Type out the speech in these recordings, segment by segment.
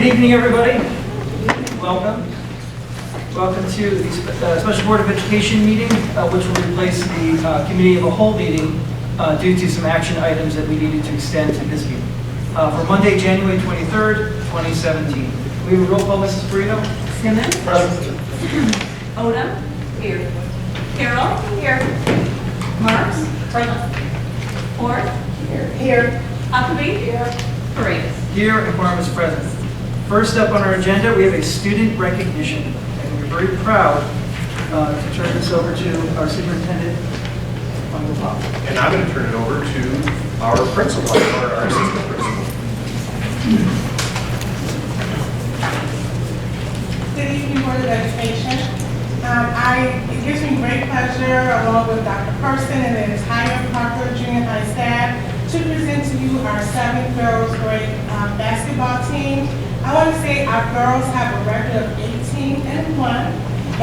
Good evening, everybody. Welcome. Welcome to the Special Board of Education meeting, which will replace the Committee of the Whole meeting due to some action items that we needed to extend to this meeting. For Monday, January 23rd, 2017. We have a roll call, Mrs. Burrito. Simmons? Present. Odom? Here. Carroll? Here. Marks? Present. Ford? Here. Huckabee? Here. Paredes? Here, and quorum is present. First up on our agenda, we have a student recognition, and we're very proud to turn this over to our superintendent, Michael Pop. And I'm going to turn it over to our principal, our assistant principal. Good evening, Board of Education. It gives me great pleasure, along with Dr. Person and the entire Parker Junior High staff, to present to you our 7th girls grade basketball team. I want to say our girls have a record of 18-1,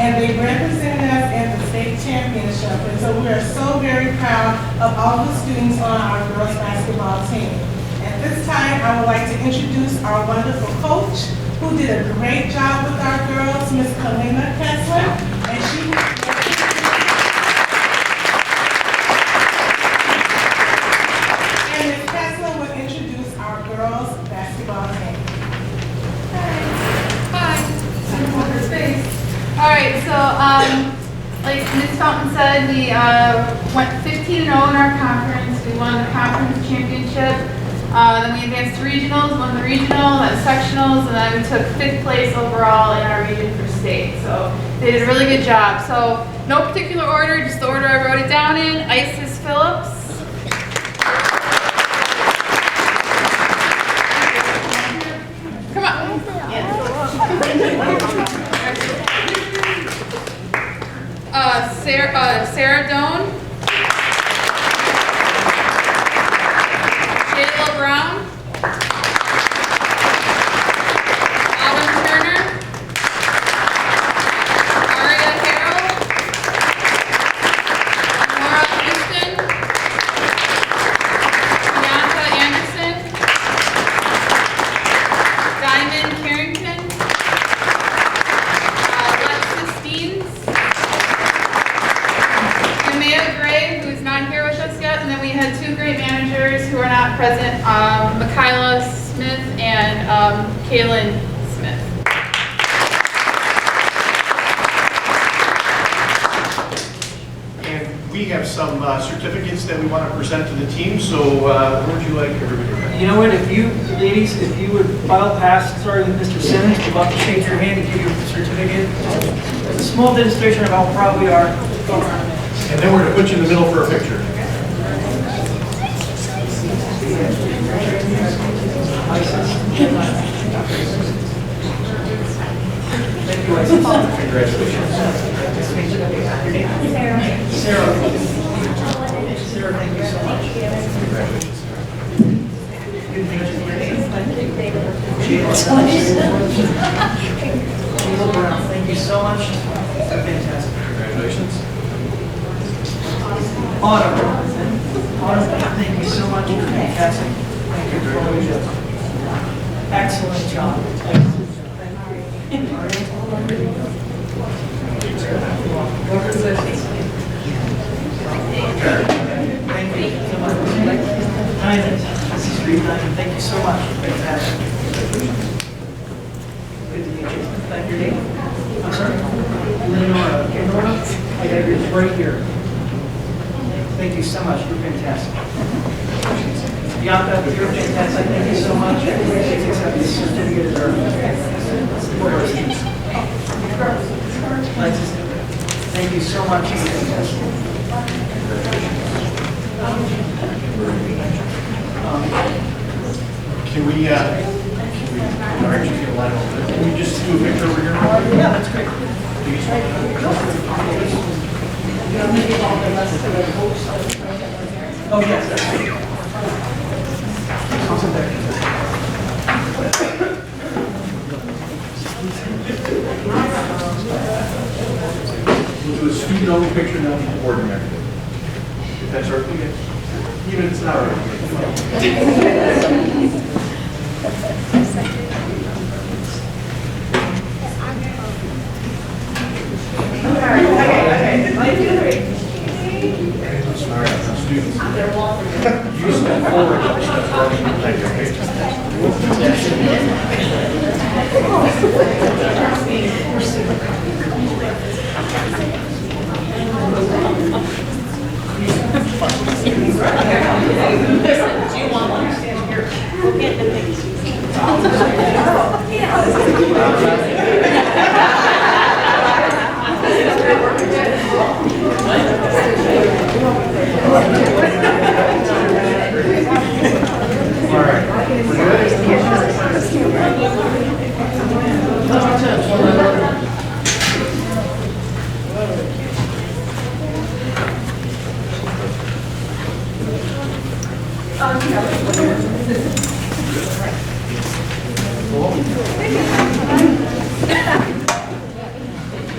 and they represented us at the state championship. And so we are so very proud of all the students on our girls basketball team. At this time, I would like to introduce our wonderful coach, who did a great job with our girls, Miss Kalina Kessler, and Ms. Kessler will introduce our girls basketball team. Hi. All right, so like Ms. Fountain said, we went 15-0 in our conference. We won the conference championship. Then we advanced to regionals, won the regional, then sectionals, and then we took 5th place overall in our region for state. So they did a really good job. So no particular order, just the order I wrote it down in. Isis Phillips. Come on. Sarah Doan. Jayla Brown. Autumn Turner. Aria Harrell. Nora Houston. Bianca Anderson. Diamond Carrington. Alexis Deans. Maya Gray, who's not here with us yet, and then we had 2 great managers who are not present, Michaela Smith and Kaylin Smith. And we have some certificates that we want to present to the team, so what would you like everybody to write? You know what, if you, ladies, if you would file past, starting with Mr. Simmons, we'd love to shake your hand and give you a certificate. As a small demonstration of how proud we are. And then we're going to put you in the middle for a picture. Thank you, Isis. Congratulations. Sarah. Sarah, thank you so much. Congratulations. Good Jayla Brown, thank you so much. Fantastic. Congratulations. Autumn, thank you so much. Fantastic. Thank you for all you do. Excellent job. Thank you so much. Mrs. Reed, thank you so much. Fantastic. Good to meet you. Thank you. I'm sorry? Lenora. Okay, Nora? I got yours right here. Thank you so much. You're fantastic. Bianca, you're fantastic. Thank you so much. Please accept this certificate as our students. Thank you so much. You're fantastic. Can we just do a picture over here? Yeah, that's great. Oh, yes, that's great. We'll do a student-only picture now with the board member. If that's all right with you. Even if it's not all right with you.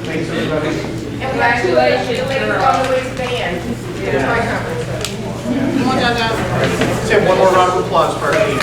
Thanks, everybody. Congratulations, always band. It's my conference. Come on, Jaja. Let's have one more round of applause for our team.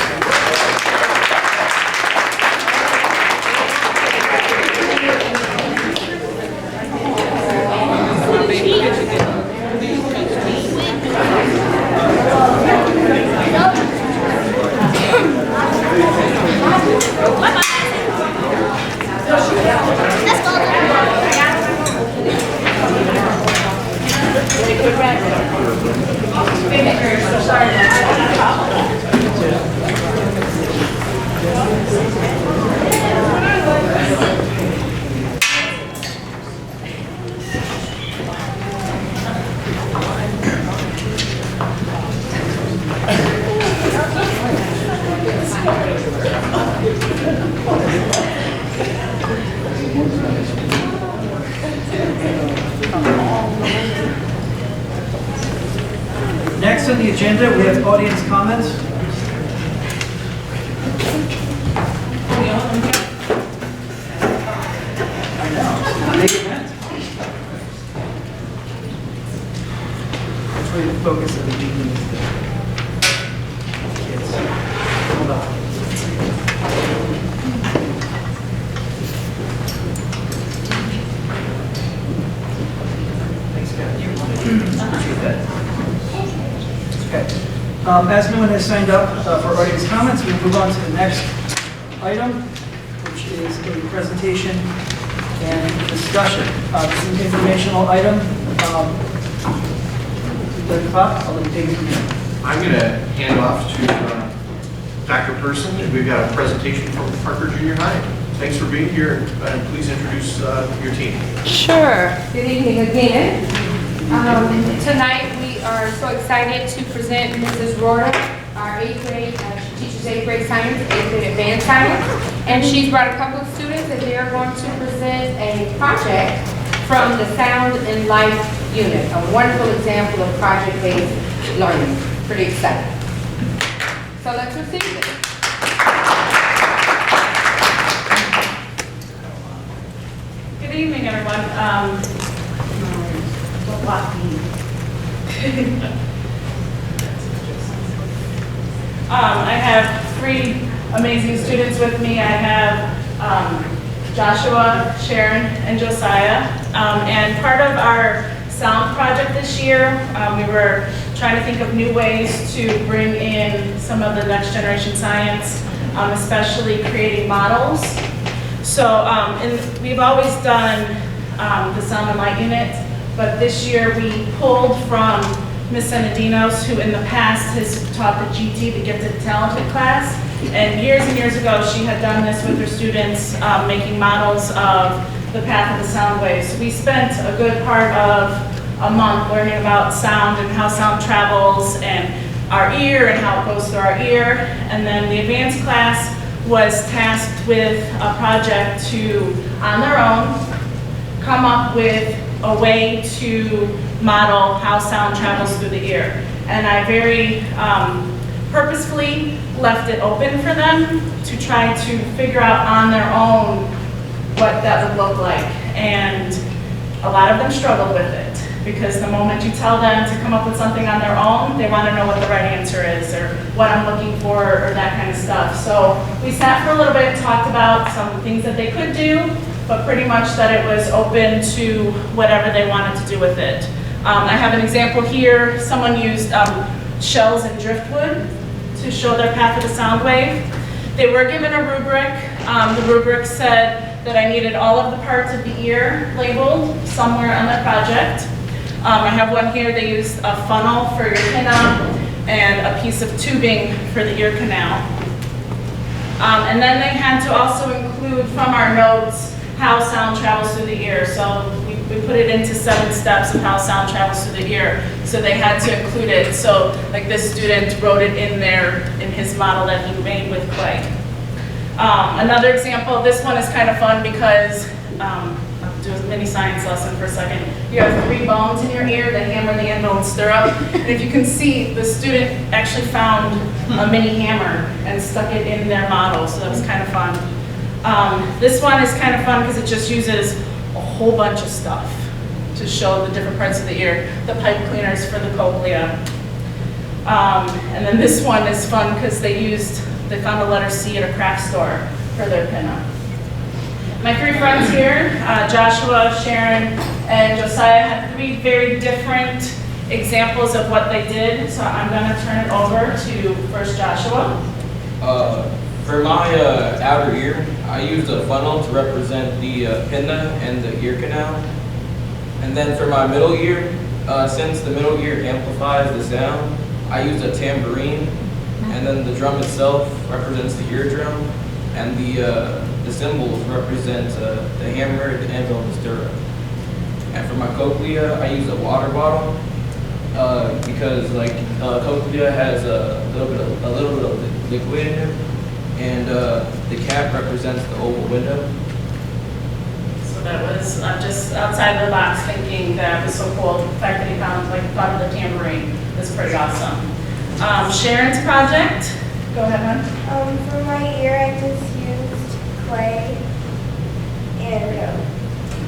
Next on the agenda, we have audience comments. I know, big event. That's really the focus of the meeting is the kids. Hold on. Thanks, Scott. Appreciate that. Okay. As no one has signed up for audience comments, we move on to the next item, which is a presentation and discussion. This is an informational item. Dr. Pop, I'll let you take it from here. I'm going to hand off to Dr. Person, and we've got a presentation from Parker Junior High. Thanks for being here, and please introduce your team. Sure. Good evening again. Tonight we are so excited to present Mrs. Rorta, our 8th grade, she teaches 8th grade science, 8th grade advanced science, and she's brought a couple of students and they are going to present a project from the Sound and Life unit, a wonderful example of project-based learning. Pretty exciting. So let's receive it. Good evening, everyone. I have 3 amazing students with me. I have Joshua, Sharon, and Josiah. And part of our sound project this year, we were trying to think of new ways to bring in some of the next generation science, especially creating models. So and we've always done the Sound and Light unit, but this year we pulled from Ms. Senadinos, who in the past has taught the GT, the Gifted and Talented class. And years ago, she had done this with her students, making models of the path of the sound waves. So we spent a good part of a month learning about sound and how sound travels and our ear and how it goes through our ear. And then the advanced class was tasked with a project to, on their own, come up with a way to model how sound travels through the ear. And I very purposefully left it open for them to try to figure out on their own what that would look like. And a lot of them struggled with it because the moment you tell them to come up with something on their own, they want to know what the right answer is or what I'm looking for or that kind of stuff. So we sat for a little bit, talked about some things that they could do, but pretty much that it was open to whatever they wanted to do with it. I have an example here. Someone used shells and driftwood to show their path of the sound wave. They were given a rubric. The rubric said that I needed all of the parts of the ear labeled somewhere on the project. I have one here. They used a funnel for your pinup and a piece of tubing for the ear canal. And then they had to also include from our notes how sound travels through the ear. So we put it into 7 steps of how sound travels through the ear. So they had to include it. So like this student wrote it in there in his model that he made with clay. Another example, this one is kind of fun because I'll do a mini science lesson for a second. You have 3 bones in your ear, the hammer, the anvil, and stirrup. And if you can see, the student actually found a mini hammer and stuck it in their model, so that was kind of fun. This one is kind of fun because it just uses a whole bunch of stuff to show the different parts of the ear. The pipe cleaners for the cochlea. And then this one is fun because they found a letter C at a craft store for their pinup. My 3 friends here, Joshua, Sharon, and Josiah, had 3 very different examples of what they did. So I'm going to turn it over to first Joshua. For my outer ear, I used a funnel to represent the pinna and the ear canal. And then for my middle ear, since the middle ear amplifies the sound, I used a tambourine. And then the drum itself represents the eardrum. And the symbols represent the hammer, the anvil, and the stirrup. And for my cochlea, I use a water bottle because like cochlea has a little bit of liquid in it, and the cap represents the oval window. So that was just outside the box thinking that was so cool. The fact that he thought of the tambourine was pretty awesome. Sharon's project. Go ahead, hon. For my ear, I just used clay and,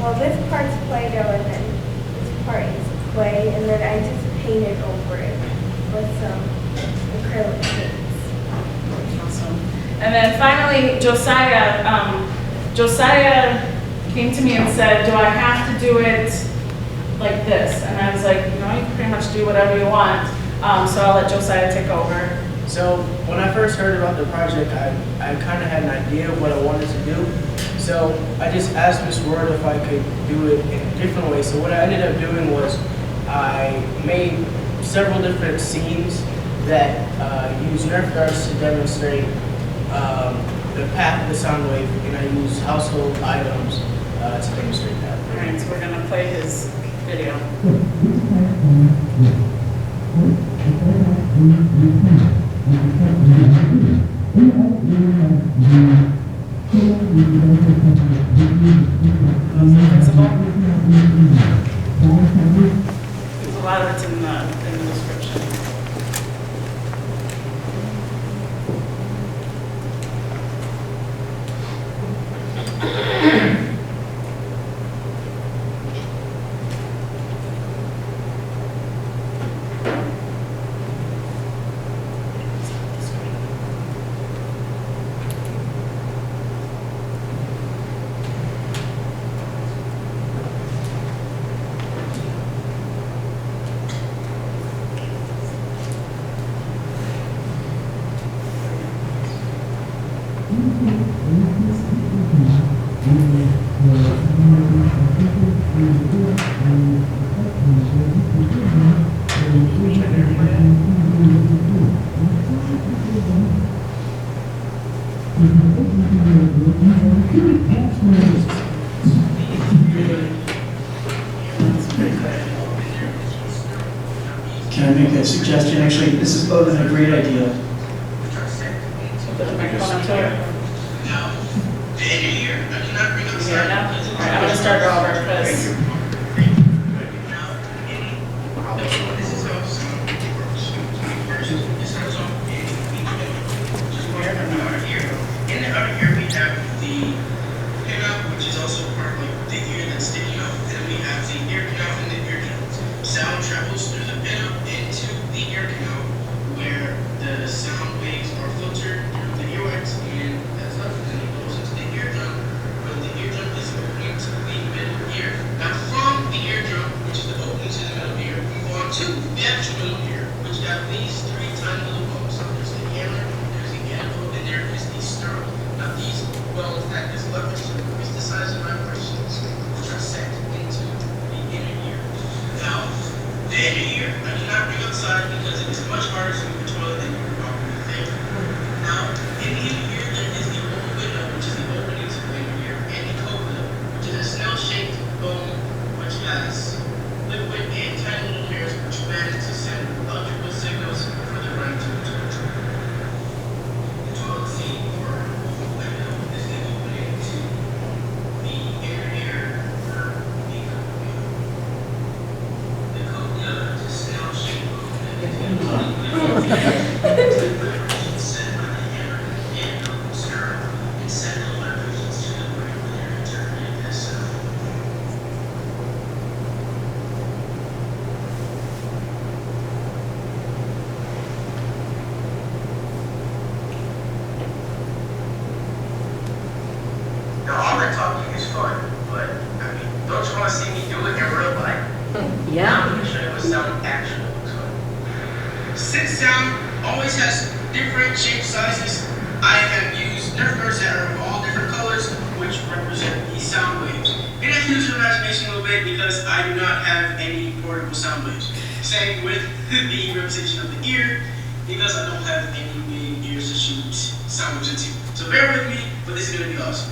well, this part's Play-Doh and then this part is clay, and then I just painted over it with some acrylic paints. Awesome. And then finally, Josiah. Josiah came to me and said, do I have to do it like this? And I was like, you know, you can pretty much do whatever you want. So I'll let Josiah take over. So when I first heard about the project, I kind of had an idea of what I wanted to do. So I just asked Ms. Ward if I could do it in a different way. So what I ended up doing was I made several different scenes that use Nerf darts to demonstrate the path of the sound wave, and I use household items to demonstrate that. All right, so we're going to play his video. There's a lot of it's in the description. Can I make a suggestion? Actually, this is other than a great idea. Put the microphone up to her. Can you hear it now? All right, I'm going to start over because in the outer ear we have the pinup, which is also part of the ear that's sticking out. Then we have the ear canal and the eardrum. Sound travels through the pinup into the ear canal, where the sound waves are filtered through the earwax and that's up, and it goes into the eardrum. When the eardrum is open to the middle which has different shape sizes. I have used Nerf guards that are of all different colors, which represent the sound waves. And I use your imagination a little bit because I do not have any portable sound waves. Same with the representation of the ear, because I don't have any big ears to shoot sound waves into. So bear with me, but this is going to be awesome.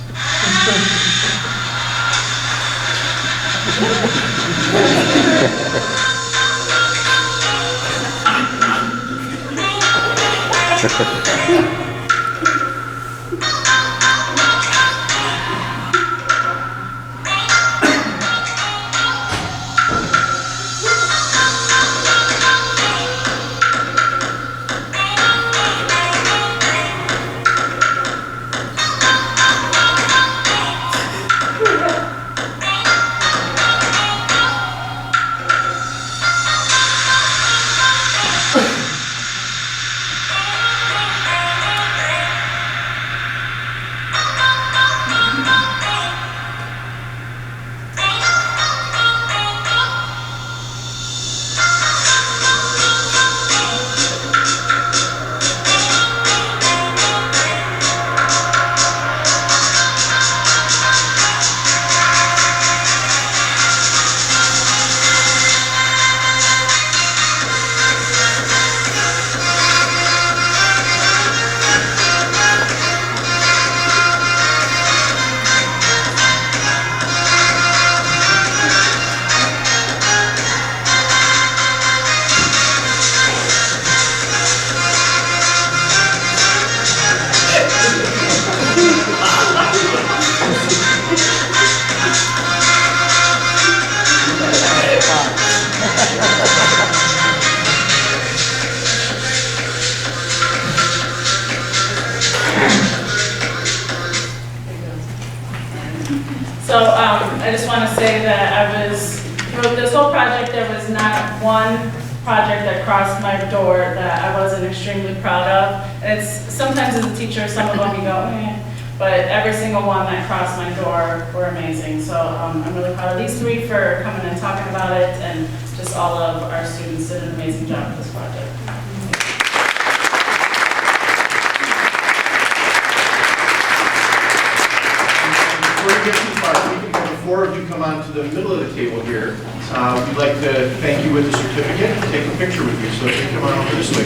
So I just want to say that through this whole project, there was not one project that crossed my door that I wasn't extremely proud of. And it's sometimes as a teacher, some of them you go, but every single one that crossed my door were amazing. So I'm really proud of these three for coming and talking about it, and just all of our students did an amazing job with this project. Before you get too far, we can have the four of you come on to the middle of the table here. We'd like to thank you with the certificate and take a picture with you. So if you come on over this way.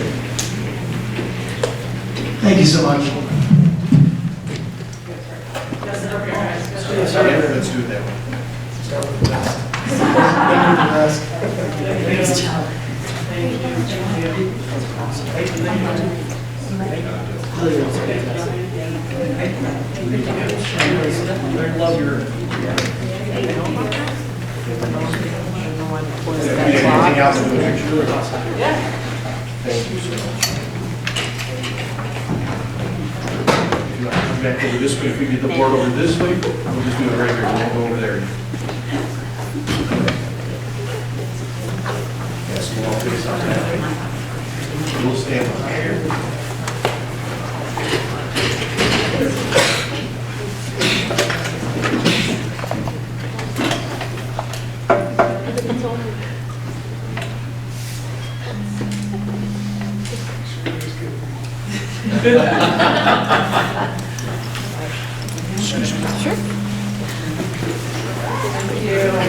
Thank you so much. Yeah, let's do it that way. Love your. Anything else in the picture? Yeah. Thank you so much. If you want to come back over this way, if we get the board over this way, we'll just do it right here. We'll go over there. Yes, we'll all face on that way. We'll stand behind here.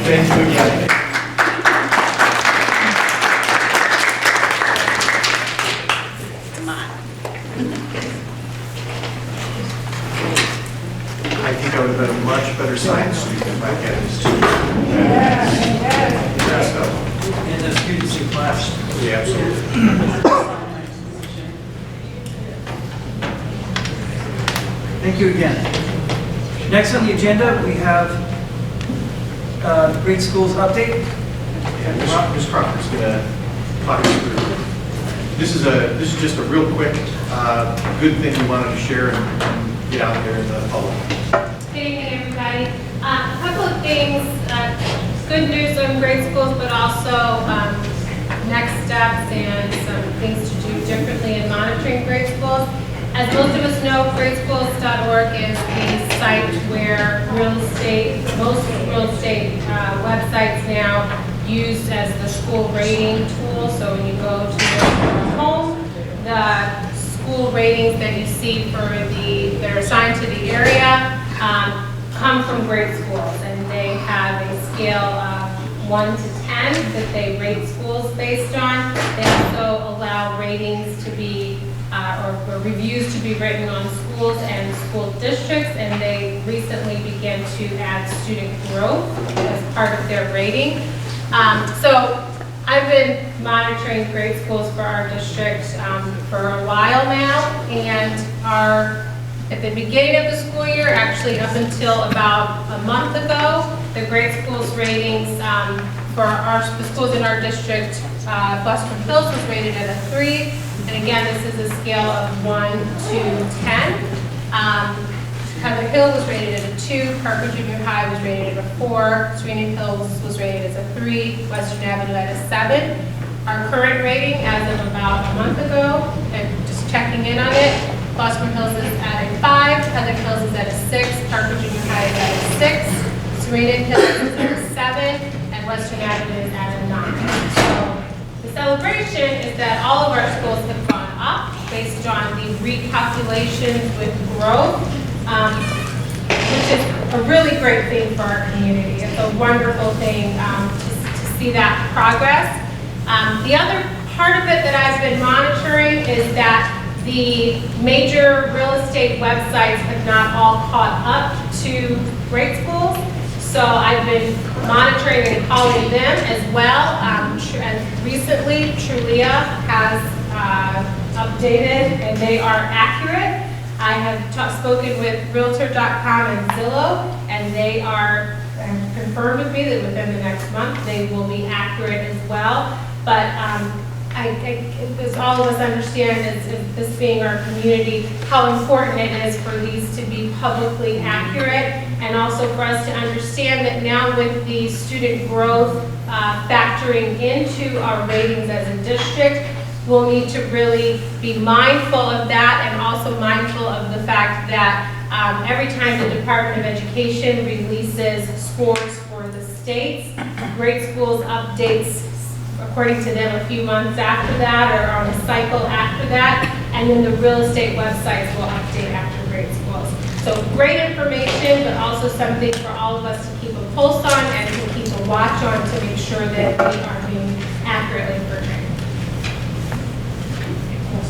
Thank you again. I think I would have been a much better science student if I had this too. And the students in class. Yeah, absolutely. Thank you again. Next on the agenda, we have the Great Schools update. Yeah, Ms. Crawford's gonna talk us through. This is just a real quick, good thing we wanted to share and get out there in the public. Good evening, everybody. A couple of things, good news on Great Schools, but also next steps and some things to do differently in monitoring Great Schools. As most of us know, greatschools.org is the site where most real estate websites now use as the school rating tool. So when you go to your home, the school ratings that you see for that are assigned to the area come from grade schools, and they have a scale of 1 to 10 that they rate schools based on. They also allow ratings to be, or reviews to be written on schools and school districts, and they recently began to add student growth as part of their rating. So I've been monitoring grade schools for our district for a while now, and at the beginning of the school year, actually up until about a month ago, the grade schools ratings for the schools in our district, Western Hills was rated at a 3, and again, this is a scale of 1 to 10. Heather Hill was rated at a 2, Parker Junior High was rated at a 4, Serena Hills was rated as a 3, Western Avenue at a 7. Our current rating as of about a month ago, and just checking in on it, Western Hills is at a 5, Heather Hills is at a 6, Parker Junior High is at a 6, Serena Hills is at a 7, and Western Avenue is at a 9. So the celebration is that all of our schools have gone up based on the recalculations with growth. Which is a really great thing for our community. It's a wonderful thing to see that progress. The other part of it that I've been monitoring is that the major real estate websites have not all caught up to grade schools. So I've been monitoring and calling them as well. And recently, Trulia has updated, and they are accurate. I have spoken with Realtor.com and Zillow, and they are confirmed with me that within the next month they will be accurate as well. But as all of us understand, as this being our community, how important it is for these to be publicly accurate, and also for us to understand that now with the student growth factoring into our ratings as a district, we'll need to really be mindful of that, and also mindful of the fact that every time the Department of Education releases scores for the states, grade schools updates according to them a few months after that, or on a cycle after that, and then the real estate websites will update after grade schools. So great information, but also something for all of us to keep a pulse on and to keep a watch on to make sure that we are being accurately portrayed.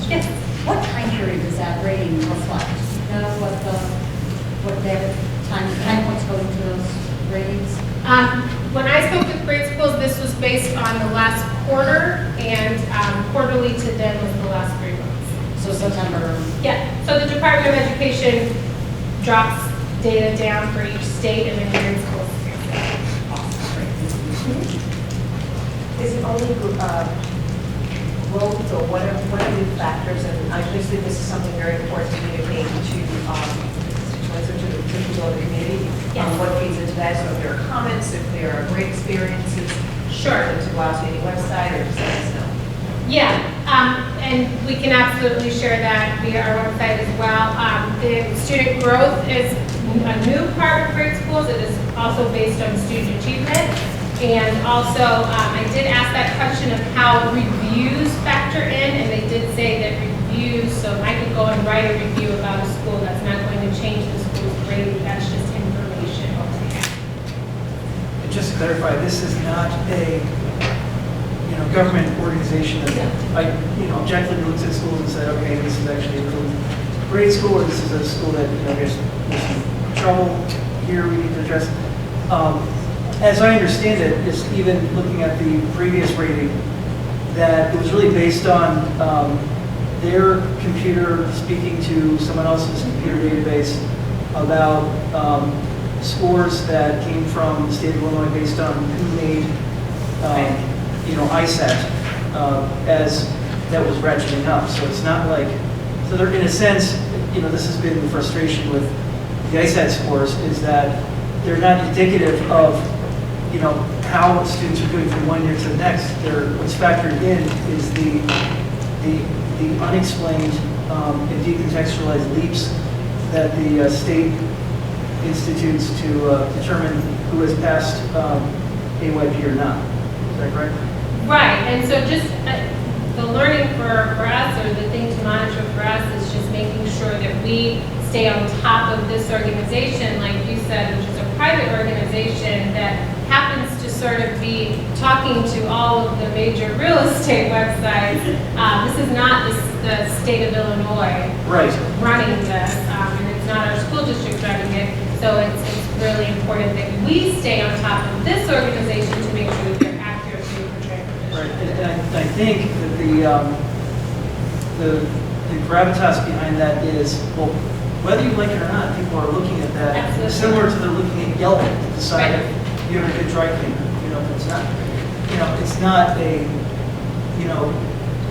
Yes. What time period does that rating reflect? Do you know what their time points go into those ratings? When I spoke with grade schools, this was based on the last quarter, and quarterly to them was the last 3 months. So September? Yeah. So the Department of Education drops data down for each state, and then grade schools. Is it only growth, or what are the factors? And obviously this is something very important to communicate to the people of the community. Yes. What feeds into that? So if there are comments, if there are great experiences, Sure. to go out to any website, or just let us know. Yeah, and we can absolutely share that via our website as well. The student growth is a new part of grade schools. It is also based on student achievement. And also, I did ask that question of how reviews factor in, and they did say that reviews, so I could go and write a review about a school, that's not going to change the school's grade, that's just information. And just to clarify, this is not a, government organization that, objectively looks at schools and said, okay, this is actually a really great school, or this is a school that, there's some trouble here we need to address. As I understand it, just even looking at the previous rating, that it was really based on their computer speaking to someone else's computer database about scores that came from the state of Illinois based on who made, ISAT as that was ratcheting up. So it's not like, so they're in a sense, this has been the frustration with the ISAT scores, is that they're not indicative of how students are doing from one year to the next. What's factored in is the unexplained and decontextualized leaps that the state institutes to determine who has passed AYP or not. Is that correct? Right, and so just the learning for us, or the thing to monitor for us, is just making sure that we stay on top of this organization, like you said, which is a private organization that happens to sort of be talking to all of the major real estate websites. This is not the state of Illinois Right. running this, and it's not our school district running it. So it's really important that we stay on top of this organization to make sure that they're accurately portraying the Right, district. and I think that the gravitas behind that is, well, whether you like it or not, people are looking at that. Absolutely. Similar to they're looking at Yelp to decide Right. if you're a good dry cleaner. You know, it's not, it's not a,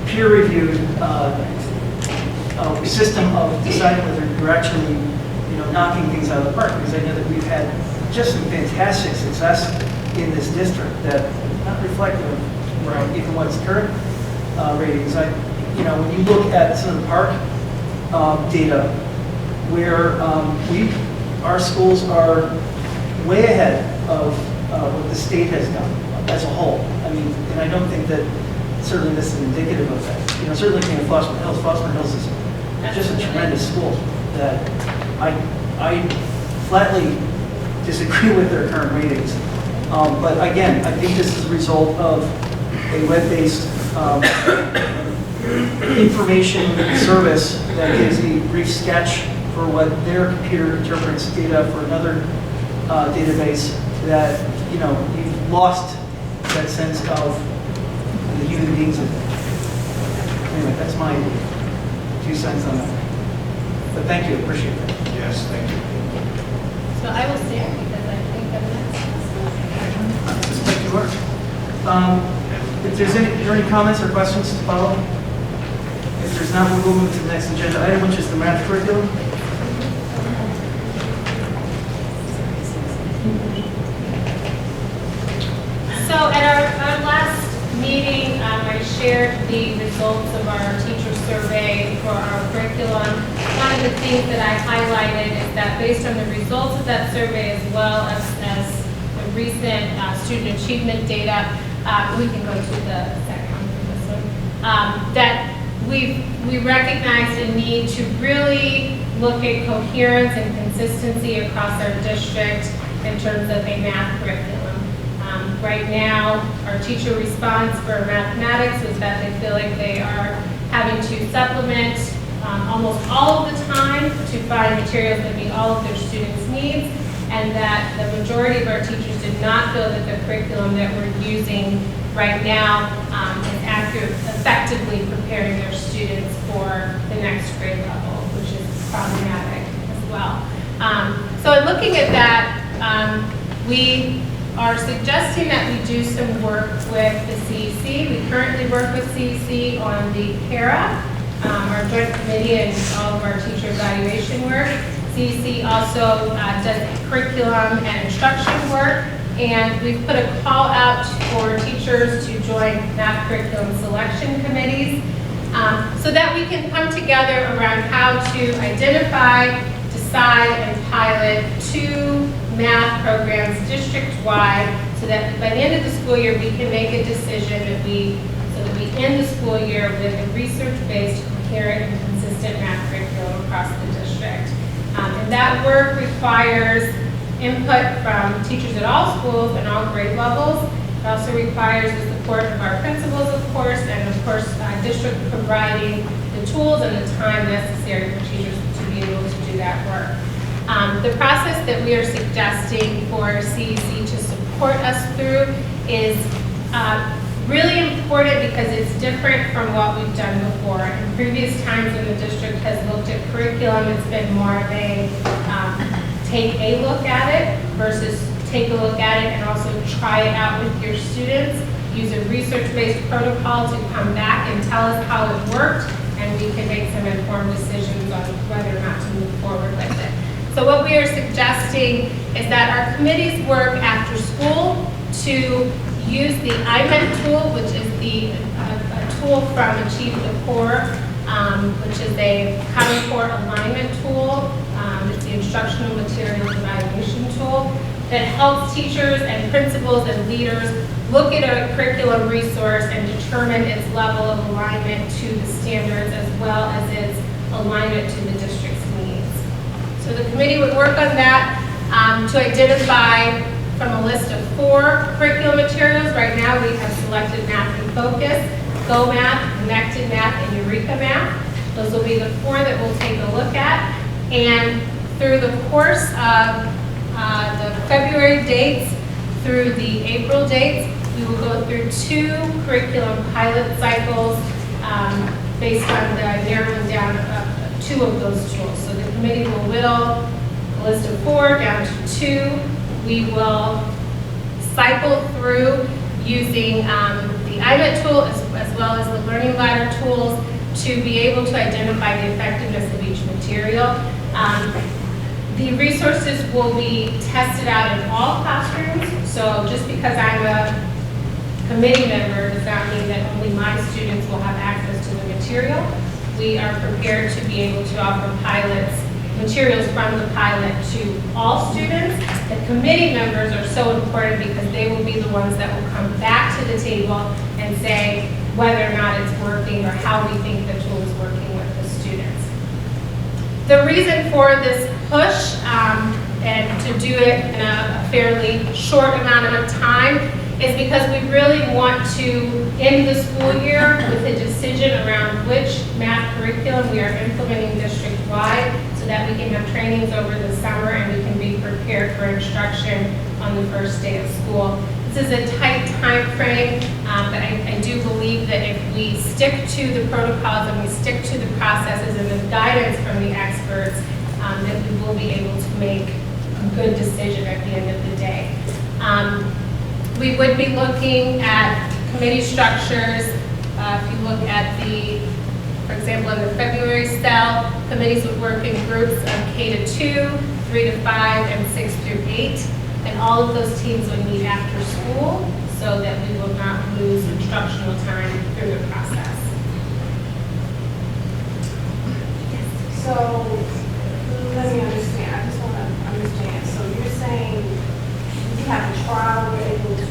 peer-reviewed system of deciding whether you're actually, knocking things out of the park. Because I know that we've had just some fantastic success in this district that not reflective of even what's current ratings. When you look at some of the park data, where our schools are way ahead of what the state has done as a whole. I mean, and I don't think that certainly this is indicative of that. Certainly looking at Flossmoor Hills, Flossmoor Hills is just a tremendous school that I flatly disagree with their current ratings. But again, I think this is a result of a web-based information service that gives a brief sketch for what their computer interprets data for another database, that you've lost that sense of the human beings of it. Anyway, that's my 2 cents on that. But thank you, appreciate that. Yes, thank you. So I will stay because I think I'm next. Just make it work. If there's any comments or questions to follow? If there's not, we'll move to the next agenda item, which is the math curriculum. So at our last meeting, I shared the results of our teacher survey for our curriculum. One of the things that I highlighted is that based on the results of that survey, as well as the recent student achievement data, we can go to the second one for this one, that we recognized a need to really look at coherence and consistency across our district in terms of a math curriculum. Right now, our teacher response for mathematics is that they feel like they are having to supplement almost all of the time to find materials that meet all of their students' needs, and that the majority of our teachers did not feel that the curriculum that we're using right now is effectively preparing their students for the next grade level, which is problematic as well. So in looking at that, we are suggesting that we do some work with the CEC. We currently work with CEC on the PARA, our joint committee, and all of our teacher evaluation work. CEC also does curriculum and instruction work, and we've put a call out for teachers to join math curriculum selection committees so that we can come together around how to identify, decide, and pilot 2 math programs district-wide, so that by the end of the school year, we can make a decision so that we end the school year with a research-based, coherent, and consistent math curriculum across the district. And that work requires input from teachers at all schools and all grade levels. It also requires the support of our principals, of course, and of course, district providing the tools and the time necessary for teachers to be able to do that work. The process that we are suggesting for CEC to support us through is really important because it's different from what we've done before. In previous times when the district has looked at curriculum, it's been more of a take a look at it versus take a look at it and also try it out with your students. Use a research-based protocol to come back and tell us how it worked, and we can make some informed decisions on whether or not to move forward with it. So what we are suggesting is that our committees work after school to use the IMET tool, which is a tool from Achieve the Core, which is a Common Core alignment tool. It's the instructional materials evaluation tool. that helps teachers and principals and leaders look at a curriculum resource and determine its level of alignment to the standards as well as its alignment to the district's needs. So the committee would work on that to identify from a list of 4 curriculum materials. Right now we have selected Math in Focus, Go Math, Connected Math, and Eureka Math. Those will be the 4 that we'll take a look at. And through the course of the February dates through the April dates, we will go through 2 curriculum pilot cycles based on the narrowing down of 2 of those tools. So the committee will whittle a list of 4 down to 2. We will cycle through using the IMET tool as well as the Learning Ladder tools to be able to identify the effectiveness of each material. The resources will be tested out in all classrooms, so just because I'm a committee member does not mean that only my students will have access to the material. We are prepared to be able to offer materials from the pilot to all students. The committee members are so important because they will be the ones that will come back to the table and say whether or not it's working or how we think the tool is working with the students. The reason for this push and to do it in a fairly short amount of time is because we really want to end the school year with a decision around which math curriculum we are implementing district-wide so that we can have trainings over the summer and we can be prepared for instruction on the first day of school. This is a tight time frame, but I do believe that if we stick to the protocols and we stick to the processes and the guidance from the experts, that we will be able to make a good decision at the end of the day. We would be looking at committee structures. If you look at for example, in the February cell, committees would work in groups of K to 2, 3 to 5, and 6 through 8. And all of those teams would meet after school so that we will not lose instructional time through the process. So, let me understand, I just want to understand. So you're saying you have a trial, we're able to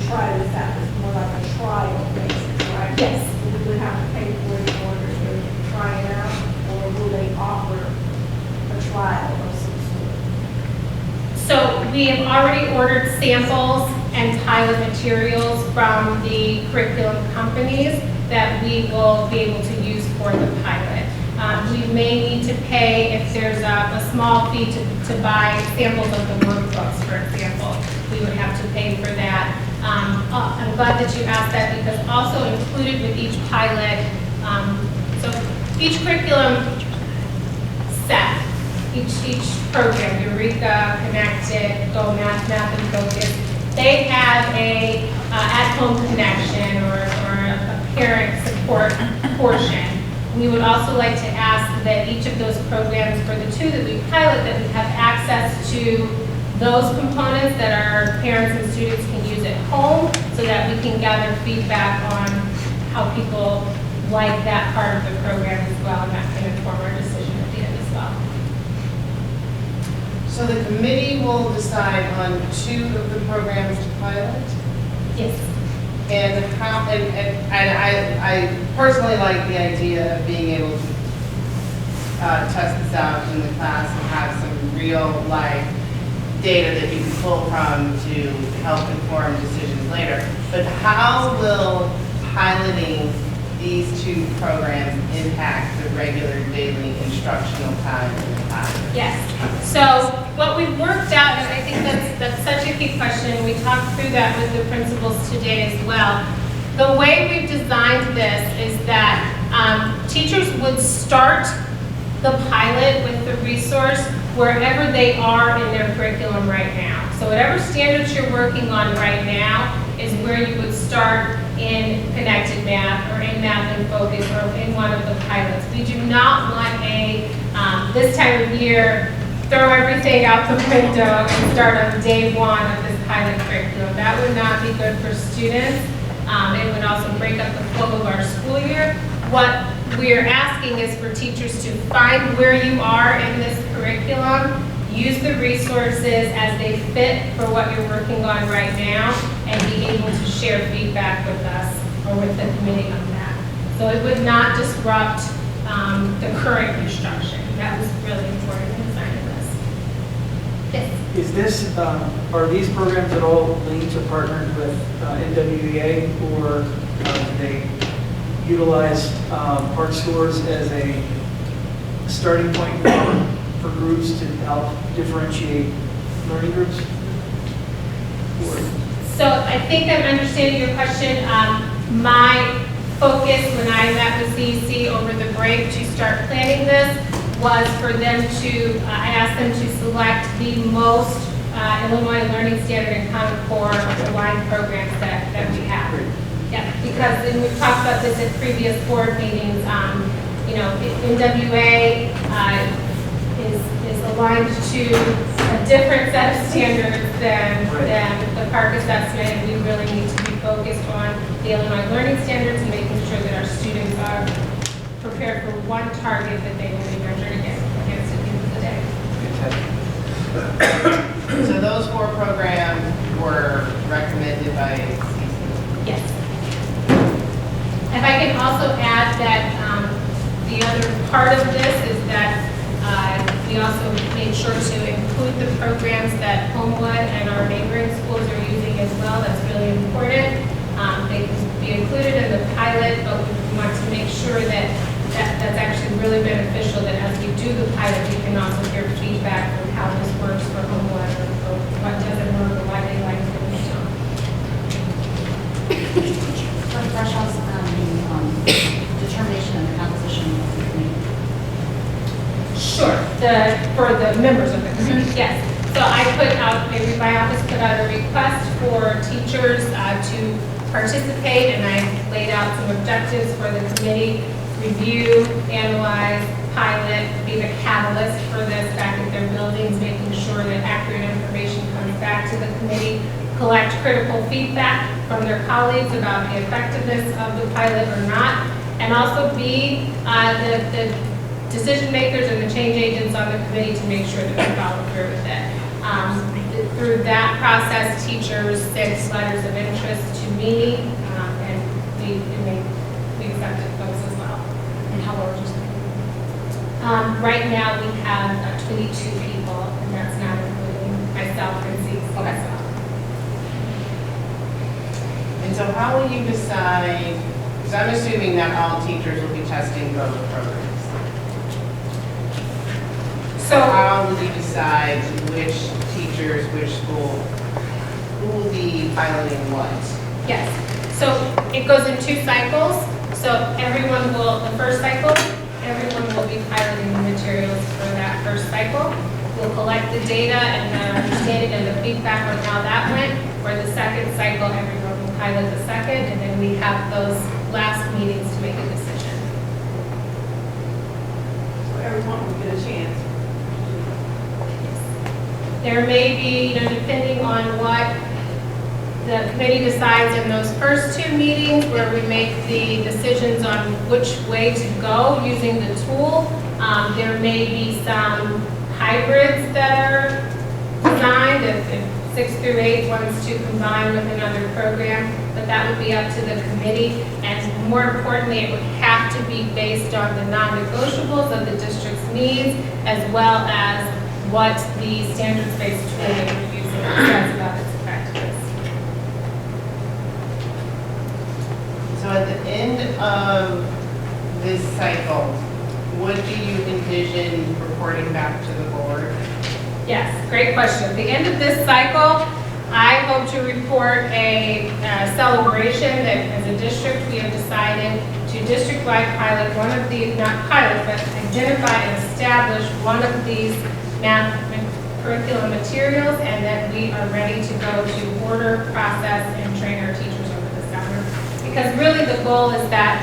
try this out, it's more like a trial basis, right? Yes. We would have to pay for it in order to try it out, or will they offer a trial of some sort? So we have already ordered samples and pilot materials from the curriculum companies that we will be able to use for the pilot. We may need to pay if there's a small fee to buy samples of the workbooks, for example. We would have to pay for that. I'm glad that you asked that because also included with each pilot, so each curriculum set, each program, Eureka, Connected, Go Math, Math in Focus, they have a at-home connection or a parent support portion. We would also like to ask that each of those programs, for the 2 that we pilot, that we have access to those components that our parents and students can use at home so that we can gather feedback on how people like that part of the program as well, and that can inform our decision at the end as well. So the committee will decide on 2 of the programs to pilot? Yes. And I personally like the idea of being able to test this out in the class and have some real life data that you can pull from to help inform decisions later. But how will piloting these 2 programs impact the regular daily instructional time in the class? Yes. So what we've worked out, and I think that's such a key question, we talked through that with the principals today as well. The way we've designed this is that teachers would start the pilot with the resource wherever they are in their curriculum right now. So whatever standards you're working on right now is where you would start in Connected Math or in Math in Focus or in one of the pilots. We do not want this time of year, throw everything out the window and start on day 1 of this pilot curriculum. That would not be good for students. It would also break up the flow of our school year. What we're asking is for teachers to find where you are in this curriculum, use the resources as they fit for what you're working on right now, and be able to share feedback with us or with the committee on that. So it would not disrupt the current instruction. That was really important in designing this. Yes. Is this, are these programs at all linked or partnered with NWEA, or do they utilize park stores as a starting point for groups to help differentiate learning groups? So I think I'm understanding your question. My focus when I met with CEC over the break to start planning this was for them to, I asked them to select the most Illinois Learning Standard and Common Core aligned programs that we have. Yeah, because and we've talked about this at previous board meetings. You know, NWA is aligned to a different set of standards than the park assessment, and we really need to be focused on the Illinois Learning Standards and making sure that our students are prepared for one target that they will be measured against at the end of the day. So those 4 programs were recommended by CEC? Yes. If I can also add that the other part of this is that we also made sure to include the programs that Homewood and our neighboring schools are using as well. That's really important. They can be included in the pilot, but we want to make sure that that's actually really beneficial, that as we do the pilot, we can also hear feedback on how this works for Homewood, or what doesn't work, or why they like it and don't. Refresh us on the determination and the composition of the committee. Sure. For the members of the committee, yes. So I put out, my office put out a request for teachers to participate, and I laid out some objectives for the committee: review, analyze, pilot, be the catalyst for this back at their buildings, making sure that accurate information comes back to the committee, collect critical feedback from their colleagues about the effectiveness of the pilot or not, and also be the decision makers and the change agents on the committee to make sure that we follow through with it. Through that process, teachers sent letters of interest to me, and we accepted those as well. And how large is the committee? Right now, we have 22 people, and that's not including myself and CEC as well. And so how will you decide, because I'm assuming that all teachers will be testing both programs. So how will you decide which teachers, which school, who will be piloting what? Yes, so it goes in 2 cycles. So everyone will, the first cycle, everyone will be piloting the materials for that first cycle. We'll collect the data and the understanding and the feedback on how that went. For the second cycle, everyone will pilot the second, and then we have those last meetings to make a decision. So everyone will get a chance. There may be, depending on what the committee decides in those first 2 meetings, where we make the decisions on which way to go using the tool. There may be some hybrids that are designed if 6 through 8 wants to combine with another program, but that would be up to the committee. And more importantly, it would have to be based on the non-negotiables of the district's needs, as well as what the standards-based tool that we're using says about its effectiveness. So at the end of this cycle, what do you envision reporting back to the board? Yes, great question. At the end of this cycle, I hope to report a celebration that as a district we have decided to district-wide pilot one of the, not pilot, but identify and establish one of these math curriculum materials, and that we are ready to go to order, process, and train our teachers over the summer. Because really the goal is that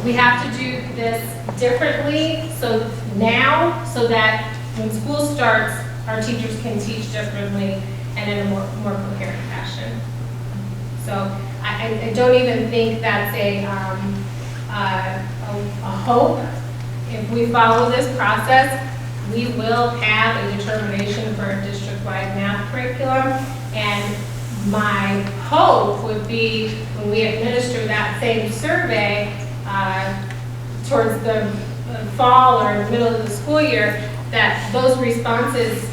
we have to do this differently so that when school starts, our teachers can teach differently and in a more coherent fashion. So I don't even think that's a hope. If we follow this process, we will have a determination for a district-wide math curriculum. And my hope would be when we administer that same survey towards the fall or middle of the school year, that those responses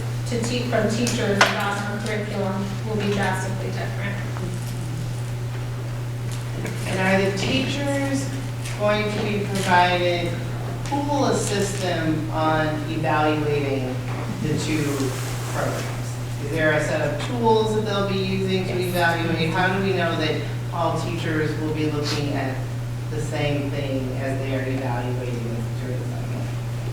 from teachers about our curriculum will be drastically different. And are the teachers going to be provided, who will assist them on evaluating the two programs? Is there a set of tools that they'll be using to evaluate? How do we know that all teachers will be looking at the same thing as they are evaluating through the cycle?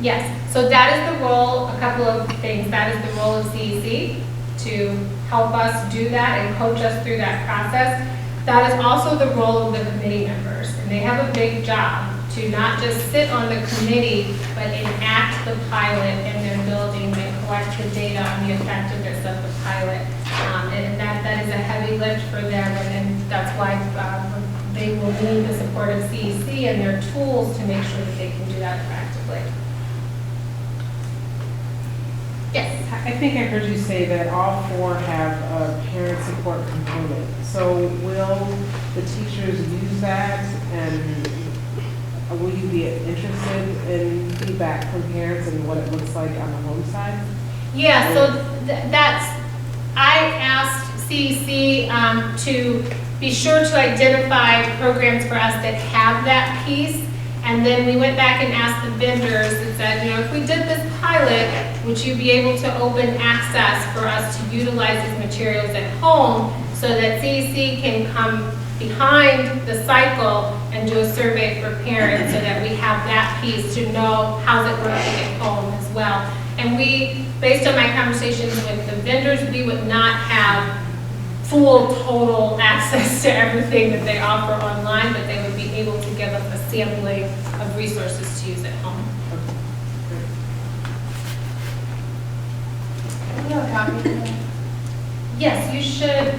Yes, so that is the role, a couple of things. That is the role of CEC to help us do that and coach us through that process. That is also the role of the committee members. And they have a big job to not just sit on the committee, but enact the pilot in their building and collect the data on the effectiveness of the pilot. And that is a heavy lift for them, and that's why they will need the support of CEC and their tools to make sure that they can do that effectively. Yes. I think I heard you say that all four have a parent support component. So will the teachers use that, and will you be interested in feedback from parents and what it looks like on the home side? Yeah, so I asked CEC to be sure to identify programs for us that have that piece. And then we went back and asked the vendors and said, if we did this pilot, would you be able to open access for us to utilize these materials at home so that CEC can come behind the cycle and do a survey for parents so that we have that piece to know how's it working at home as well. And we, based on my conversations with the vendors, we would not have full, total access to everything that they offer online, but they would be able to give us a sampling of resources to use at home. Do you have a copy of that? Yes, you should.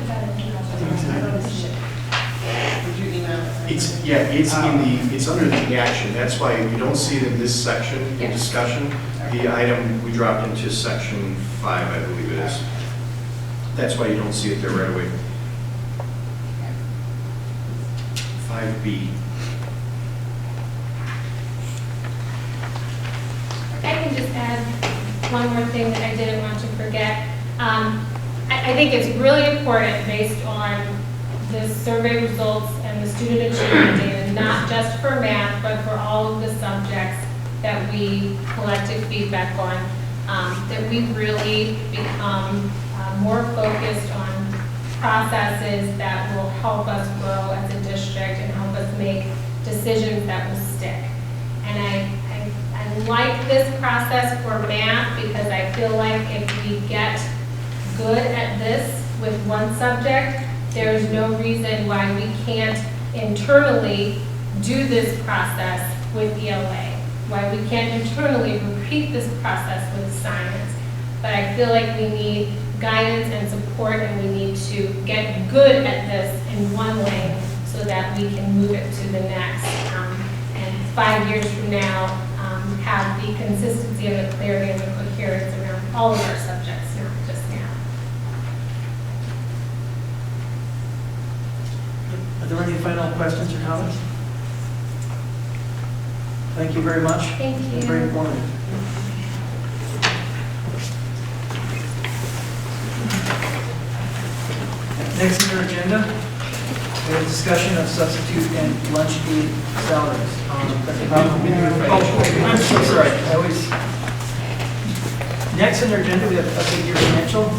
Would you email it? It's under the action. That's why you don't see it in this section, in discussion. The item we dropped into section 5, I believe it is. That's why you don't see it there right away. 5B. I can just add one more thing that I didn't want to forget. I think it's really important based on the survey results and the student achievement data, not just for math, but for all of the subjects that we collected feedback on, that we really become more focused on processes that will help us grow as a district and help us make decisions that will stick. And I like this process for math because I feel like if we get good at this with one subject, there's no reason why we can't internally do this process with ELA, why we can't internally repeat this process with science. But I feel like we need guidance and support, and we need to get good at this in one lane so that we can move it to the next. And 5 years from now, have the consistency and the clarity and the coherence around all of our subjects, not just now. Are there any final questions or comments? Thank you very much. Thank you. Very informative. Next on your agenda, we have a discussion of substitute and lunch aid salaries. I'm so sorry. Next on your agenda, we have update your financial.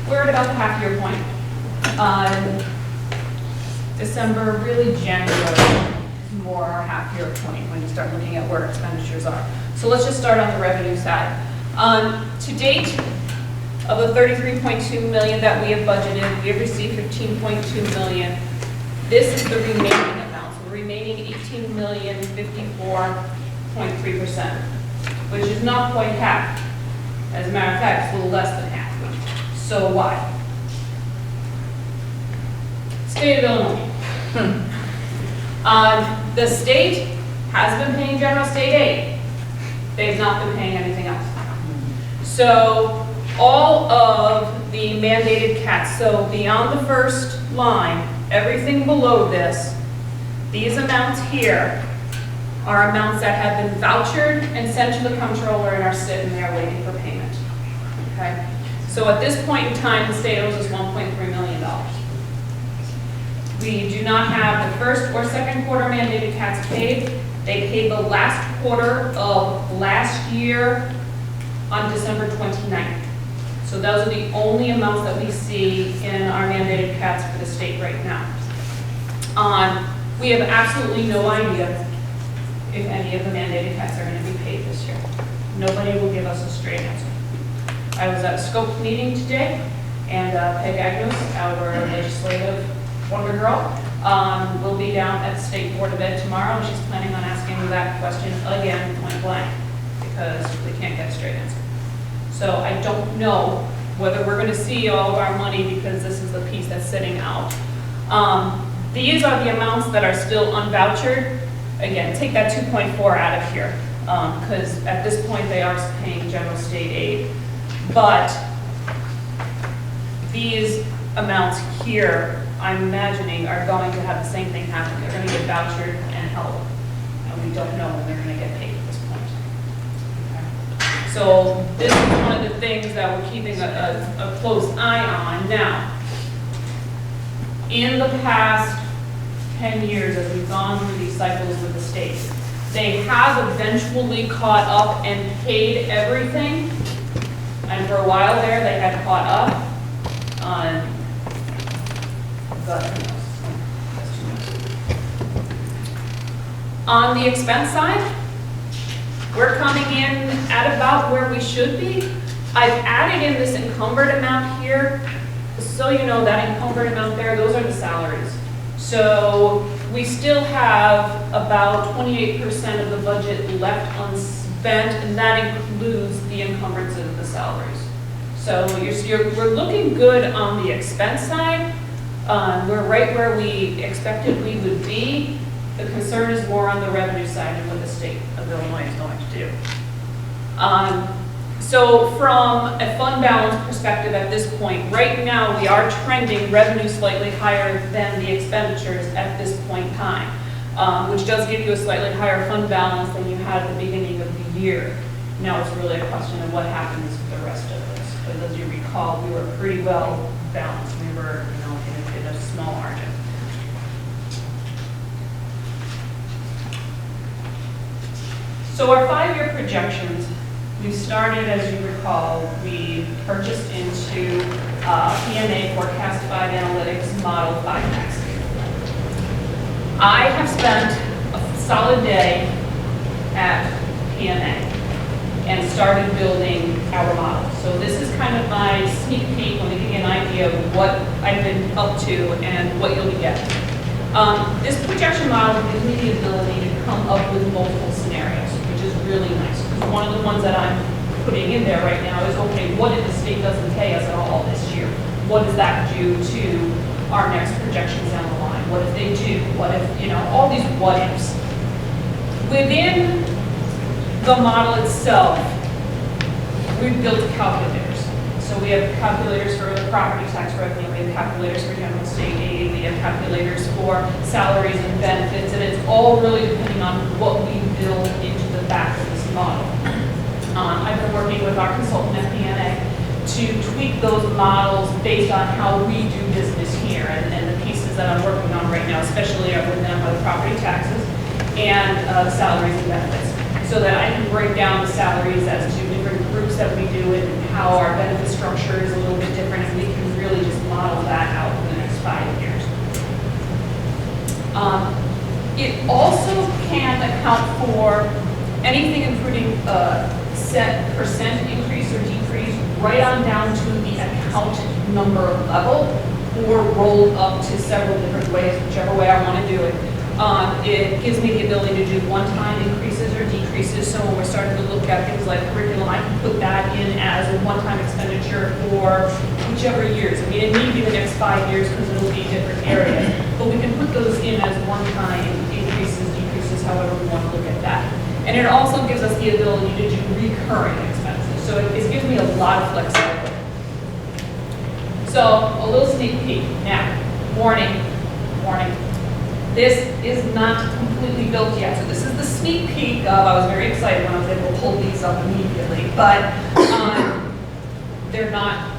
We're at about the half-year point. December, really January, is more our half-year point when you start looking at where expenditures are. So let's just start on the revenue side. To date, of the $33.2 million that we have budgeted, we have received $15.2 million. This is the remaining amount. So the remaining $18,054.3%, which is not quite half. As a matter of fact, it's a little less than half. So why? State of Illinois. The state has been paying general state aid. They've not been paying anything else. So all of the mandated CATs, so beyond the first line, everything below this, these amounts here are amounts that have been vouchered and sent to the comptroller and are sitting there waiting for payment. Okay? So at this point in time, the state owes us $1.3 million. We do not have the first or second quarter mandated CATs paid. They paid the last quarter of last year on December 29th. So those are the only amounts that we see in our mandated CATs for the state right now. We have absolutely no idea if any of the mandated CATs are going to be paid this year. Nobody will give us a straight answer. I was at a SCOPE meeting today, and Peg Agnos, our legislative wonder girl, will be down at the State Board of Ed tomorrow, and she's planning on asking that question again, point blank, because we can't get a straight answer. So I don't know whether we're going to see all of our money because this is the piece that's sitting out. These are the amounts that are still unvouchered. Again, take that 2.4 out of here, because at this point they are paying general state aid. But these amounts here, I'm imagining, are going to have the same thing happen. They're going to get vouchered and held, and we don't know when they're going to get paid at this point. Okay. So this is one of the things that we're keeping a close eye on now. In the past 10 years, as we've gone through these cycles with the state, they have eventually caught up and paid everything. And for a while there, they had caught up on, but who knows? That's too much. On the expense side, we're coming in at about where we should be. I've added in this encumbered amount here, so you know that encumbered amount there, those are the salaries. So we still have about 28% of the budget left unspent, and that includes the encumbrances of the salaries. So we're looking good on the expense side. We're right where we expected we would be. The concern is more on the revenue side and what the state of Illinois is going to do. So from a fund balance perspective at this point, right now we are trending revenue slightly higher than the expenditures at this point in time, which does give you a slightly higher fund balance than you had at the beginning of the year. Now it's really a question of what happens with the rest of this. But as you recall, we were pretty well balanced. We were, in a small margin. So our 5-year projections. We started, as you recall, we purchased into PMA Forecast5 Analytics Model 5X. I have spent a solid day at PMA and started building our model. So this is kind of my sneak peek. Let me give you an idea of what I've been up to and what you'll be getting. This projection model gives me the ability to come up with multiple scenarios, which is really nice. One of the ones that I'm putting in there right now is, okay, what if the state doesn't pay us at all this year? What does that do to our next projections down the line? What if they do? What if, all these what ifs. Within the model itself, we've built calculators. So we have calculators for the property tax revenue, we have calculators for general state aid, we have calculators for salaries and benefits, and it's all really depending on what we build into the back of this model. I've been working with our consultant at PMA to tweak those models based on how we do business here and the pieces that I'm working on right now, especially with them are the property taxes and the salaries and benefits, so that I can break down the salaries as to different groups that we do and how our benefit structure is a little bit different, and we can really just model that out for the next 5 years. It also can account for anything including set percent increase or decrease right on down to the account number level, or rolled up to several different ways, whichever way I want to do it. It gives me the ability to do one-time increases or decreases, so when we're starting to look at things like curriculum, I can put that in as a one-time expenditure for whichever years. I mean, it may be the next 5 years because it'll be different areas, but we can put those in as one-time increases, decreases, however we want to look at that. And it also gives us the ability to do recurring expenses, so it gives me a lot of flexibility. So, a little sneak peek. Now, warning. This is not completely built yet. So this is the sneak peek of, I was very excited when I was able to pull these up immediately, but they're not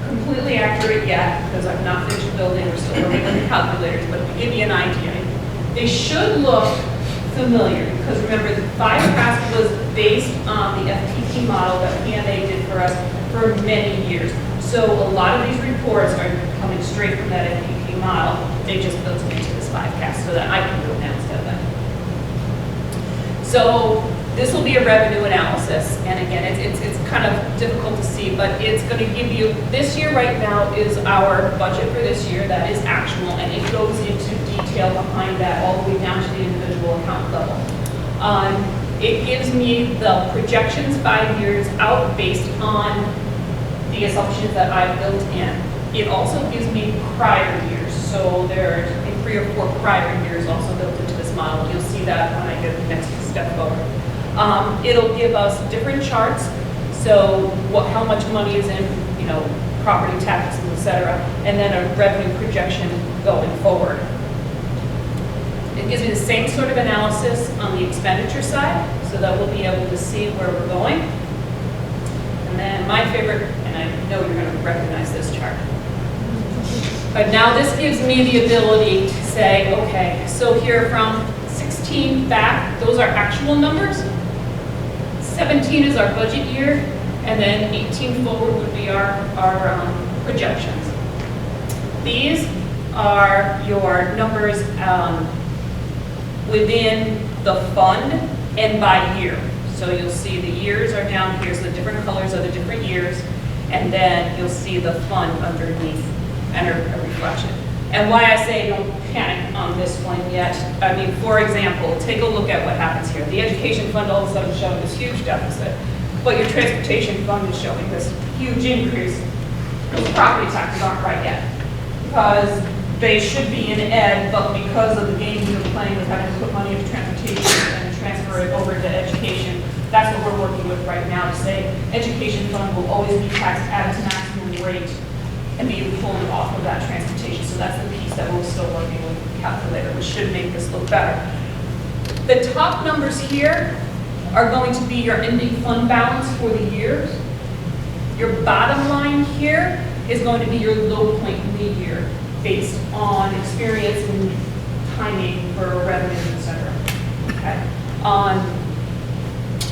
completely accurate yet because I've not finished building. We're still working on the calculators, but to give you an idea, they should look familiar because remember the 5CAS was based on the FTT model that PMA did for us for many years. So a lot of these reports are coming straight from that FTT model. They just built it into this 5CAS so that I can do it now instead of them. So this will be a revenue analysis, and again, it's kind of difficult to see, but it's going to give you, this year right now is our budget for this year, that is actual, and it goes into detail behind that all the way down to the individual account level. It gives me the projections 5 years out based on the assumptions that I've built in. It also gives me prior years, so there are 3 or 4 prior years also built into this model. You'll see that when I get the next step forward. It'll give us different charts, so how much money is in, property taxes, et cetera, and then a revenue projection going forward. It gives me the same sort of analysis on the expenditure side, so that we'll be able to see where we're going. And then my favorite, and I know you're going to recognize this chart. But now this gives me the ability to say, okay, so here from 16 back, those are actual numbers. 17 is our budget year, and then 18 forward would be our projections. These are your numbers within the fund and by year. So you'll see the years are down here, so the different colors are the different years, and then you'll see the fund underneath and a reflection. And why I say don't panic on this one yet, I mean, for example, take a look at what happens here. The education fund all of a sudden showing this huge deficit, but your transportation fund is showing this huge increase. Those property taxes aren't right yet, because they should be in ed, but because of the games you're playing with having to put money into transportation and transfer it over to education, that's what we're working with right now to say education fund will always be taxed at its maximum rate and be pulled off of that transportation. So that's the piece that we're still working with the calculator, which should make this look better. The top numbers here are going to be your ending fund balance for the years. Your bottom line here is going to be your low point in the year based on experience and timing for revenues, et cetera. Okay.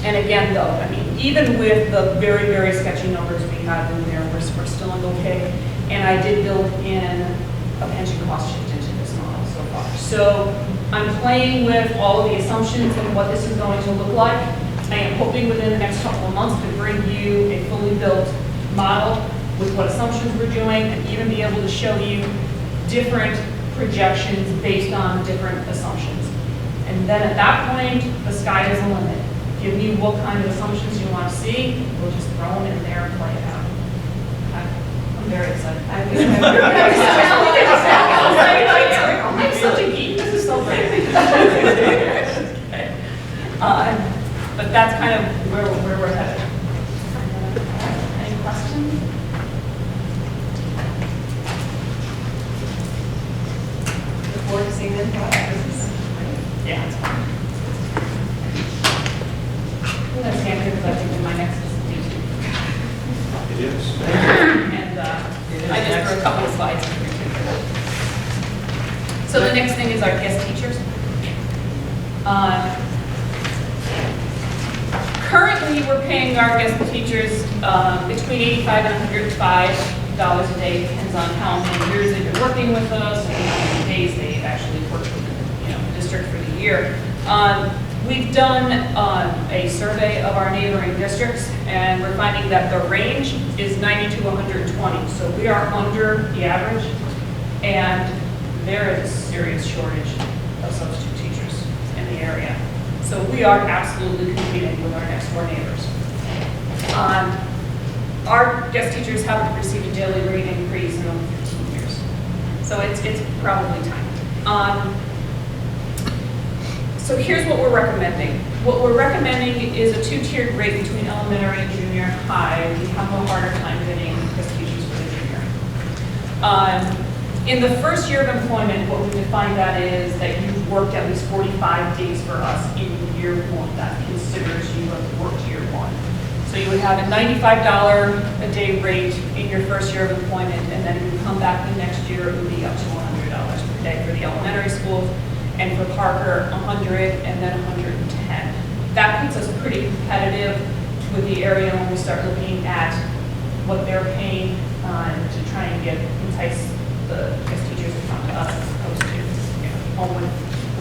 And again, though, I mean, even with the very, very sketchy numbers we have in there, we're still in okay. And I did build in a pension cost shift into this model so far. So I'm playing with all of the assumptions and what this is going to look like. I am hoping within the next couple of months to bring you a fully built model with what assumptions we're doing and even be able to show you different projections based on different assumptions. And then at that point, the sky is the limit. Give me what kind of assumptions you want to see. We'll just throw them in there and play it out. Okay. I'm very excited. I'm such a geek. This is so great. Okay. But that's kind of where we're headed. Any questions? Look forward to seeing them. Yeah, it's fun. I'm going to stand here because I think my next is YouTube. It is. And I just threw a couple of slides in here too. So the next thing is our guest teachers. Currently, we're paying our guest teachers between $85 and $105 a day. Depends on how many years they've been working with us and how many days they've actually worked with the district for the year. We've done a survey of our neighboring districts, and we're finding that the range is 90 to 120. So we are under the average, and there is a serious shortage of of substitute teachers in the area. So we are absolutely competing with our next door neighbors. Our guest teachers haven't received a daily rate increase in over 15 years. So it's probably time. So here's what we're recommending. What we're recommending is a two-tiered rate between elementary and junior high. We have a harder time getting guest teachers for the junior. In the first year of employment, what we define that is that you've worked at least 45 days for us in year one. That considers you have worked year one. So you would have a $95 a day rate in your first year of employment, and then if you come back the next year, it would be up to $100 per day for the elementary schools, and for Parker, 100, and then 110. That puts us pretty competitive with the area when we start looking at what they're paying to try and entice the guest teachers to come to us as opposed to home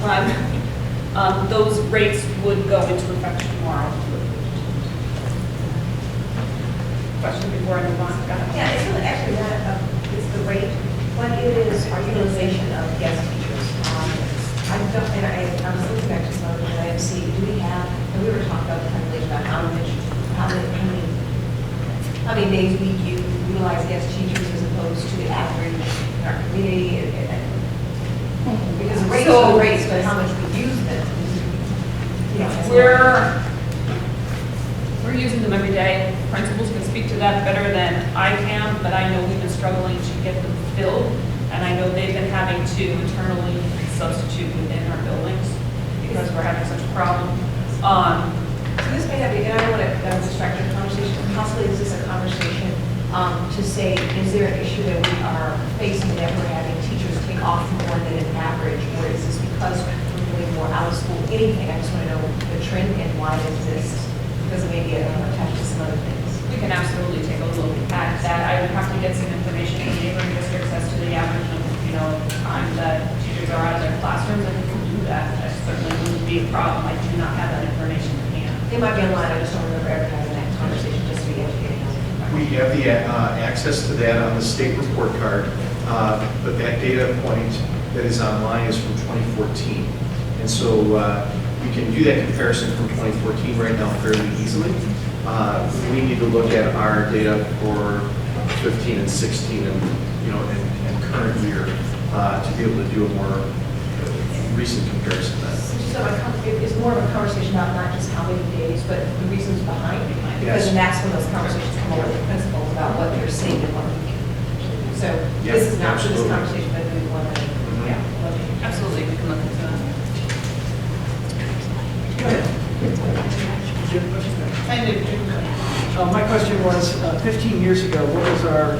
run. Those rates would go into effect tomorrow. Question before I move on? Yeah, it's really actually not, it's the rate, what it is, our utilization of guest teachers. I don't, and I was looking back to some of the IMC, do we have, and we were talking about the calculation about how many days we utilize guest teachers as opposed to the average in our community. Because the rates are the rates, but how much we use them. You know, We're using them every day. Principals can speak to that better than I can, but I know we've been struggling to get them filled, and I know they've been having to internally substitute within our buildings because we're having such a problem. So this may not be, and I don't want to distract the conversation, but possibly is this a conversation to say, is there an issue that we are facing that we're having teachers take off more than an average, or is this because we're doing more out of school, anything? I just want to know the trend and why it exists. Because it may be attached to some other things. We can absolutely take a look at that. I would have to get some information from neighboring districts as to the average of, time that teachers are out of their classrooms, and we can do that. That certainly wouldn't be a problem. I do not have that information in hand. It might be online, I just don't remember ever having that conversation, just to be educated. We have the access to that on the state report card, but that data point that is online is from 2014. And so we can do that comparison from 2014 right now fairly easily. We need to look at our data for 15 and 16 and current year to be able to do a more recent comparison. So it's more of a conversation about not just how many days, but the reasons behind it. Because then that's when those conversations come over with the principals about what they're seeing and what we can. So this is not for this conversation, but we want to, Absolutely, we can look into that. My question was, 15 years ago, what was our,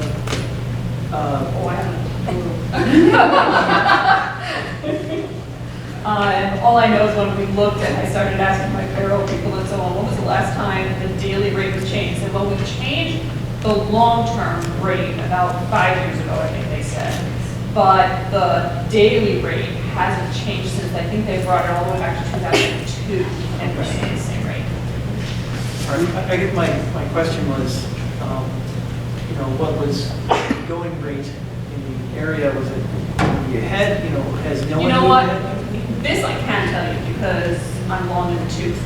all I know is when we looked and I started asking my payroll people and so on, when was the last time the daily rate was changed? And when we changed the long-term rate about 5 years ago, I think they said, but the daily rate hasn't changed since, I think they brought it all the way back to 2002 and we're seeing the same rate. I guess my question was, what was the going rate in the area? Was it ahead? Has no one? You know what? This I can tell you because I'm long in the tooth.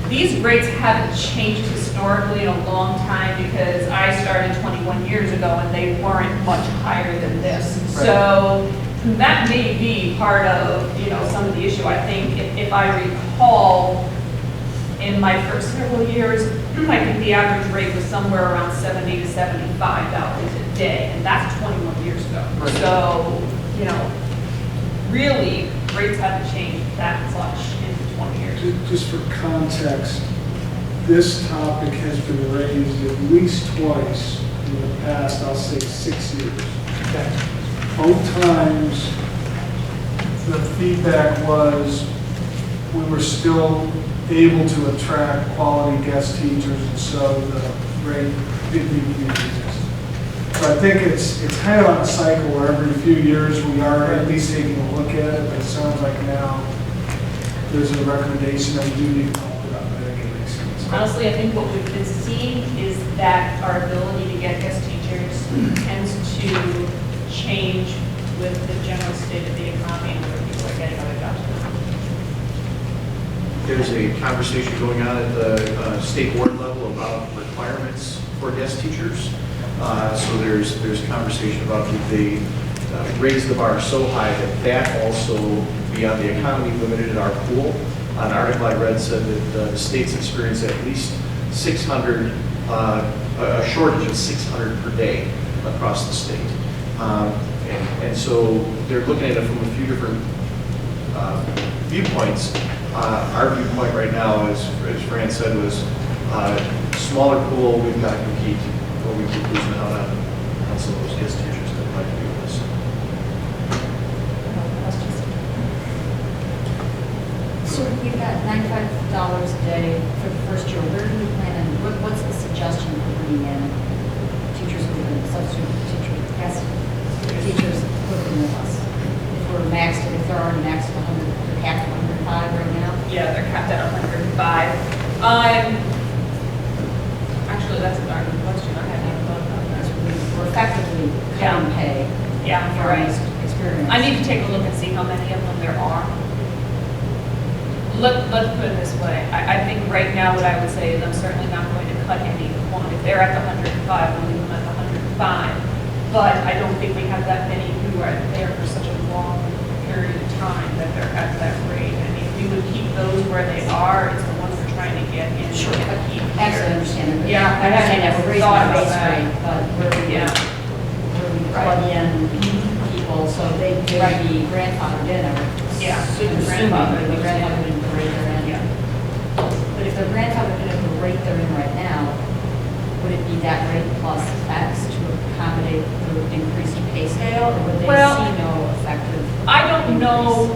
These rates haven't changed historically in a long time because I started 21 years ago and they weren't much higher than this. Right. So that may be part of, some of the issue. I think if I recall, in my first several years, I think the average rate was somewhere around $70 to $75 a day, and that's 21 years ago. Right. So, really, rates haven't changed that much in 20 years. Just for context, this topic has been raised at least twice in the past, I'll say 6 years. Both times, the feedback was we were still able to attract quality guest teachers, and so the rate didn't need to be reduced. So I think it's kind of on a cycle where every few years we are at least taking a look at it, but it sounds like now there's a recommendation that we do need to talk about that. Honestly, I think what we've been seeing is that our ability to get guest teachers tends to change with the general state of the economy and where people they're getting other jobs. There's a conversation going on at the state board level about requirements for guest teachers. So there's conversation about the raise the bar so high that also be on the economy limited in our pool. An article I read said that the state's experienced at least 600, a shortage of 600 per day across the state. And so they're looking at it from a few different viewpoints. Our viewpoint right now, as Fran said, was smaller pool, we've got to compete, or we keep losing out on some of those guest teachers that might be with us. So you've got $95 a day for the first year. Where do you plan on, what's the suggestion for bringing in teachers who are substitute teachers, guest teachers working with us? If we're maxed, if they're already maxed at 100, they're capped at 105 right now? Yeah, they're capped at 105. Actually, that's a darn good question. I hadn't even thought about that. We're effectively cutting pay. Yeah, you're from right. this experience. I need to take a look and see how many of them there are. Let's put it this way. I think right now what I would say is I'm certainly not going to cut anyone. If they're at the 105, we'll leave them at the 105. But I don't think we have that many who are there for such a long period of time that they're at that rate. I mean, if we would keep those where they are, it's the ones we're trying to get in. Sure. To keep here. Absolutely understand it. Yeah, I'm not saying that we're raising thought the about base that. rate, but where we plug in people, so they would be grandfathered in, or Yeah, assuming grandfathered, they'd be grandfathered in the rate they're in. Yeah. But if they're grandfathered in at the rate they're in right now, would it be that rate plus X to accommodate the increased pay scale, or would they Well, see no effective? I don't know.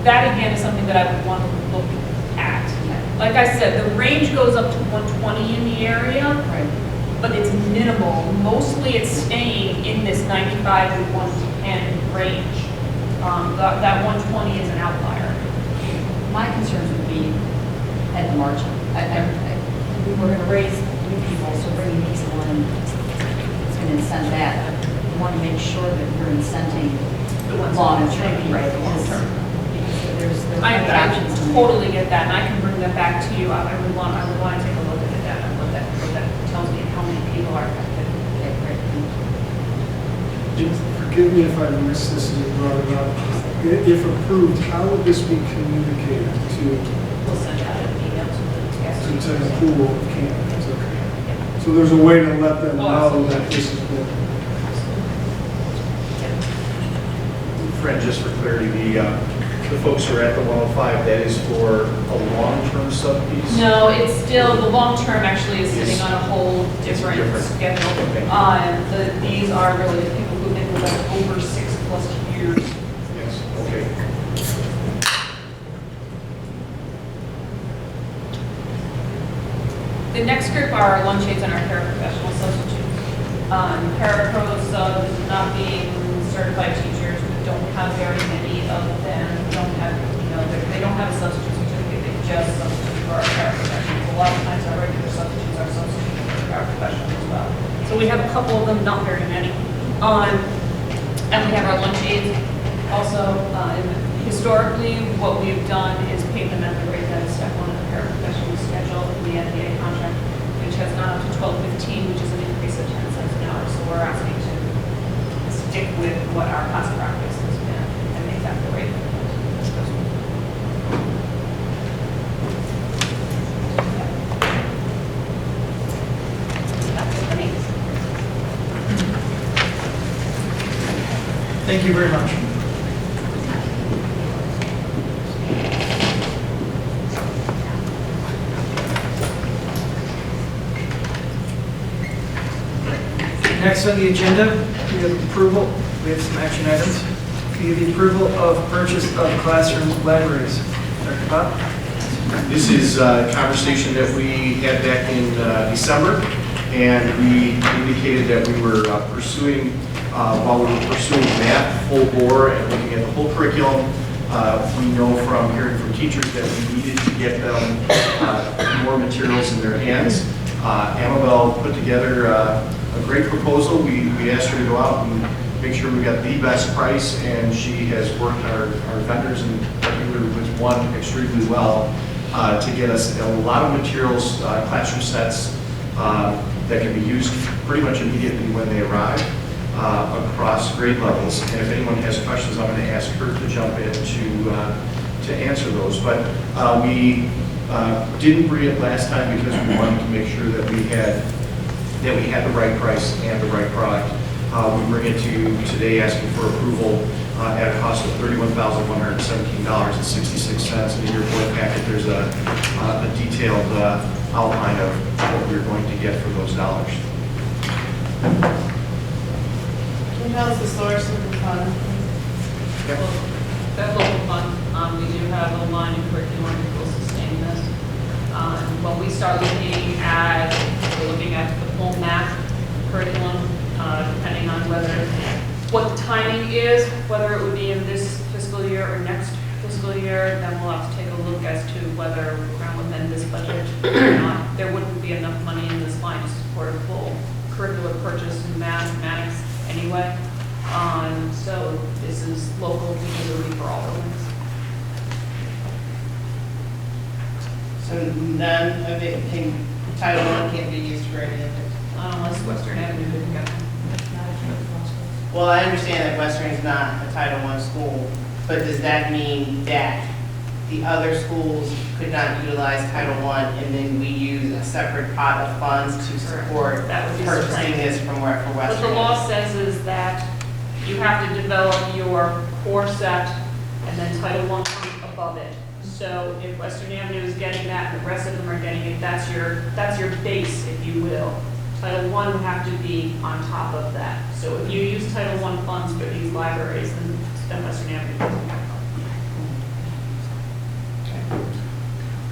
That again is something that I would want to look at. Like I said, the range goes up to 120 in the area, but it's minimal. Mostly it's staying in this 95 to 110 range. That 120 is an outlier. My concerns would be at the margin. We're going to raise new people, so bringing these in, it's going to incent that. We want to make sure that we're incenting long-term people. Right, because there's I plenty of options. totally get that, and I can bring that back to you. I would want to take a look at the data, what that tells me, how many people are affected. Okay, great. Forgive me if I missed this as you brought it up. If approved, how would this be communicated to We'll send out an email to the guests. the pool of candidates? Okay. So there's a way to let them know that this is good. Fran, just for clarity, the folks who are at the 105, that is for a long-term sub piece? No, it's still, the long-term actually is sitting on a whole different schedule. These are really the people who've been with us over 6+ years. Yes, okay. The next group are our lunch aides and our paraprofessional substitutes. Parapros, not being certified teachers, we don't have very many of them, don't have, they don't have a substitute certificate, they just substitute for our paraprofessionals. A lot of times our regular substitutes are substitutes for our paraprofessionals as well. So we have a couple of them, not very many. And we have our lunch aides. Also, historically, what we've done is pay them at the rate that is step 1 of the paraprofessional schedule in the NDA contract, which has gone up to $12.15, which is an increase of 10 cents an hour. So we're asking to stick with what our past practice has been and make that the rate. That's it for me. Thank you very much. Next on the agenda, we have approval, we have some action items. We have the approval of purchase of classroom libraries. Dr. Bob? This is a conversation that we had back in December, and we indicated that we were pursuing, while we were pursuing math full bore and looking at the whole curriculum, we know from hearing from teachers that we needed to get them more materials in their hands. Amabel put together a great proposal. We asked her to go out and make sure we got the best price, and she has worked our vendors, and particularly with one extremely well, to get us a lot of materials, classroom sets that can be used pretty much immediately when they arrive across grade levels. And if anyone has questions, I'm going to ask her to jump in to answer those. But we didn't bring it last time because we wanted to make sure that we had the right price and the right product. We bring it to you today asking for approval at a cost of $31,117.66. And in your board packet, there's a detailed outline of what we're going to get for those dollars. Can you tell us the source of the fund? That local fund, we do have a line in curriculum that will sustain this. When we start looking at the full math curriculum, depending on what the timing is, whether it would be in this fiscal year or next fiscal year, then we'll have to take a look as to whether we're going to amend this budget or not. There wouldn't be enough money in this line to support a full curricular purchase in mathematics anyway. So this is local feasibility for all buildings. So none of it Title I can't be used for any of it? Unless Western Avenue didn't get one. Well, I understand that Western is not a Title I school, but does that mean that the other schools could not utilize Title I and then we use a separate pot of funds to support purchasing this from for Western? What the law says is that you have to develop your core set and then Title I comes above it. So if Western Avenue is getting that and the rest of them are getting it, that's your base, if you will. Title I would have to be on top of that. So if you use Title I funds for these libraries, then Western Avenue doesn't have funds.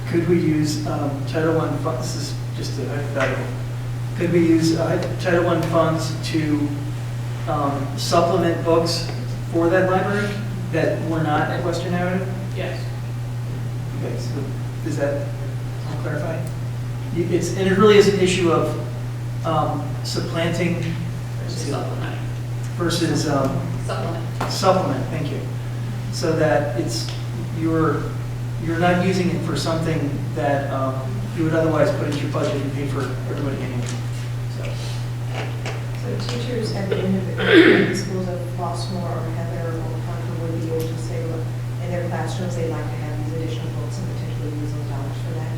Could we use Title I funds, this is just a hypothetical, could we use Title I funds to supplement books for that library that were not at Western Avenue? Yes. Okay, so does that clarify? And it really is an issue of supplanting versus supplement, thank you. So that you're not using it for something that you would otherwise put into your budget and pay for everybody anyway. So teachers at the end of the schools of Flossmoor or Heather or Parker would be able to say, look, in their classrooms, they'd like to have these additional books and potentially use those dollars for that.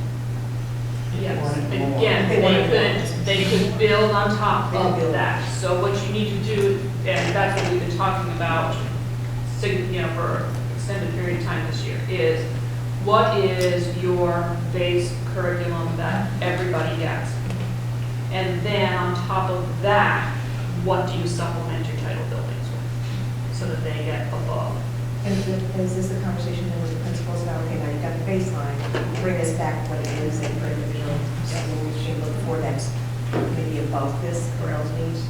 Yes, again, they could build on top of that. So what you need to do, and that's what we've been talking about, for an extended period of time this year, is what is your base curriculum that everybody gets? And then on top of that, what do you supplement your title buildings with so that they get above? And is this the conversation then with the principals about, okay, now you've got the baseline, bring us back what it is and for individual, so we should look for that's maybe above this for else needs?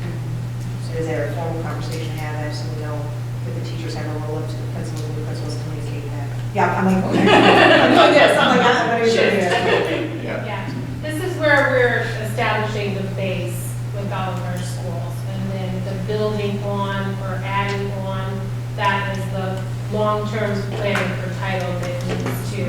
So is there a formal conversation to have that so we know that the teachers have a roll up to the principals and the principals communicate that? Yeah, I'm like, okay. I'm like this, I'm like, what are you doing here? Yeah, this is where we're establishing the base with all of our schools, and then the building on or adding on, that is the long-term plan for title that needs to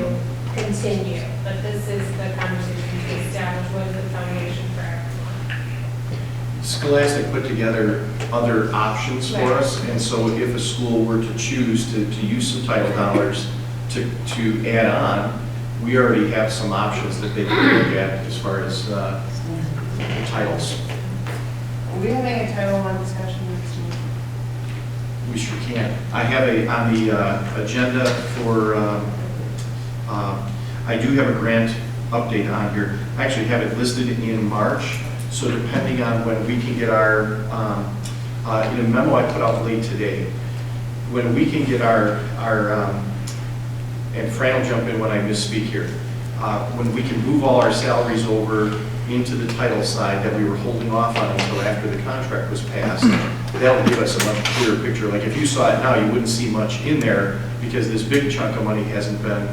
continue. But this is the conversation to establish what is the foundation for everyone. Scholastic put together other options for us, and so if a school were to choose to use some title dollars to add on, we already have some options that they can look at as far as titles. Are we having a Title I discussion next week? We sure can. I have on the agenda for, I do have a grant update on here. I actually have it listed in March, so depending on when we can get our, in a memo I put out late today, when we can get our and Fran will jump in when I misspeak here, when we can move all our salaries over into the title side that we were holding off on until after the contract was passed, that'll give us a much clearer picture. Like if you saw it now, you wouldn't see much in there because this big chunk of money hasn't been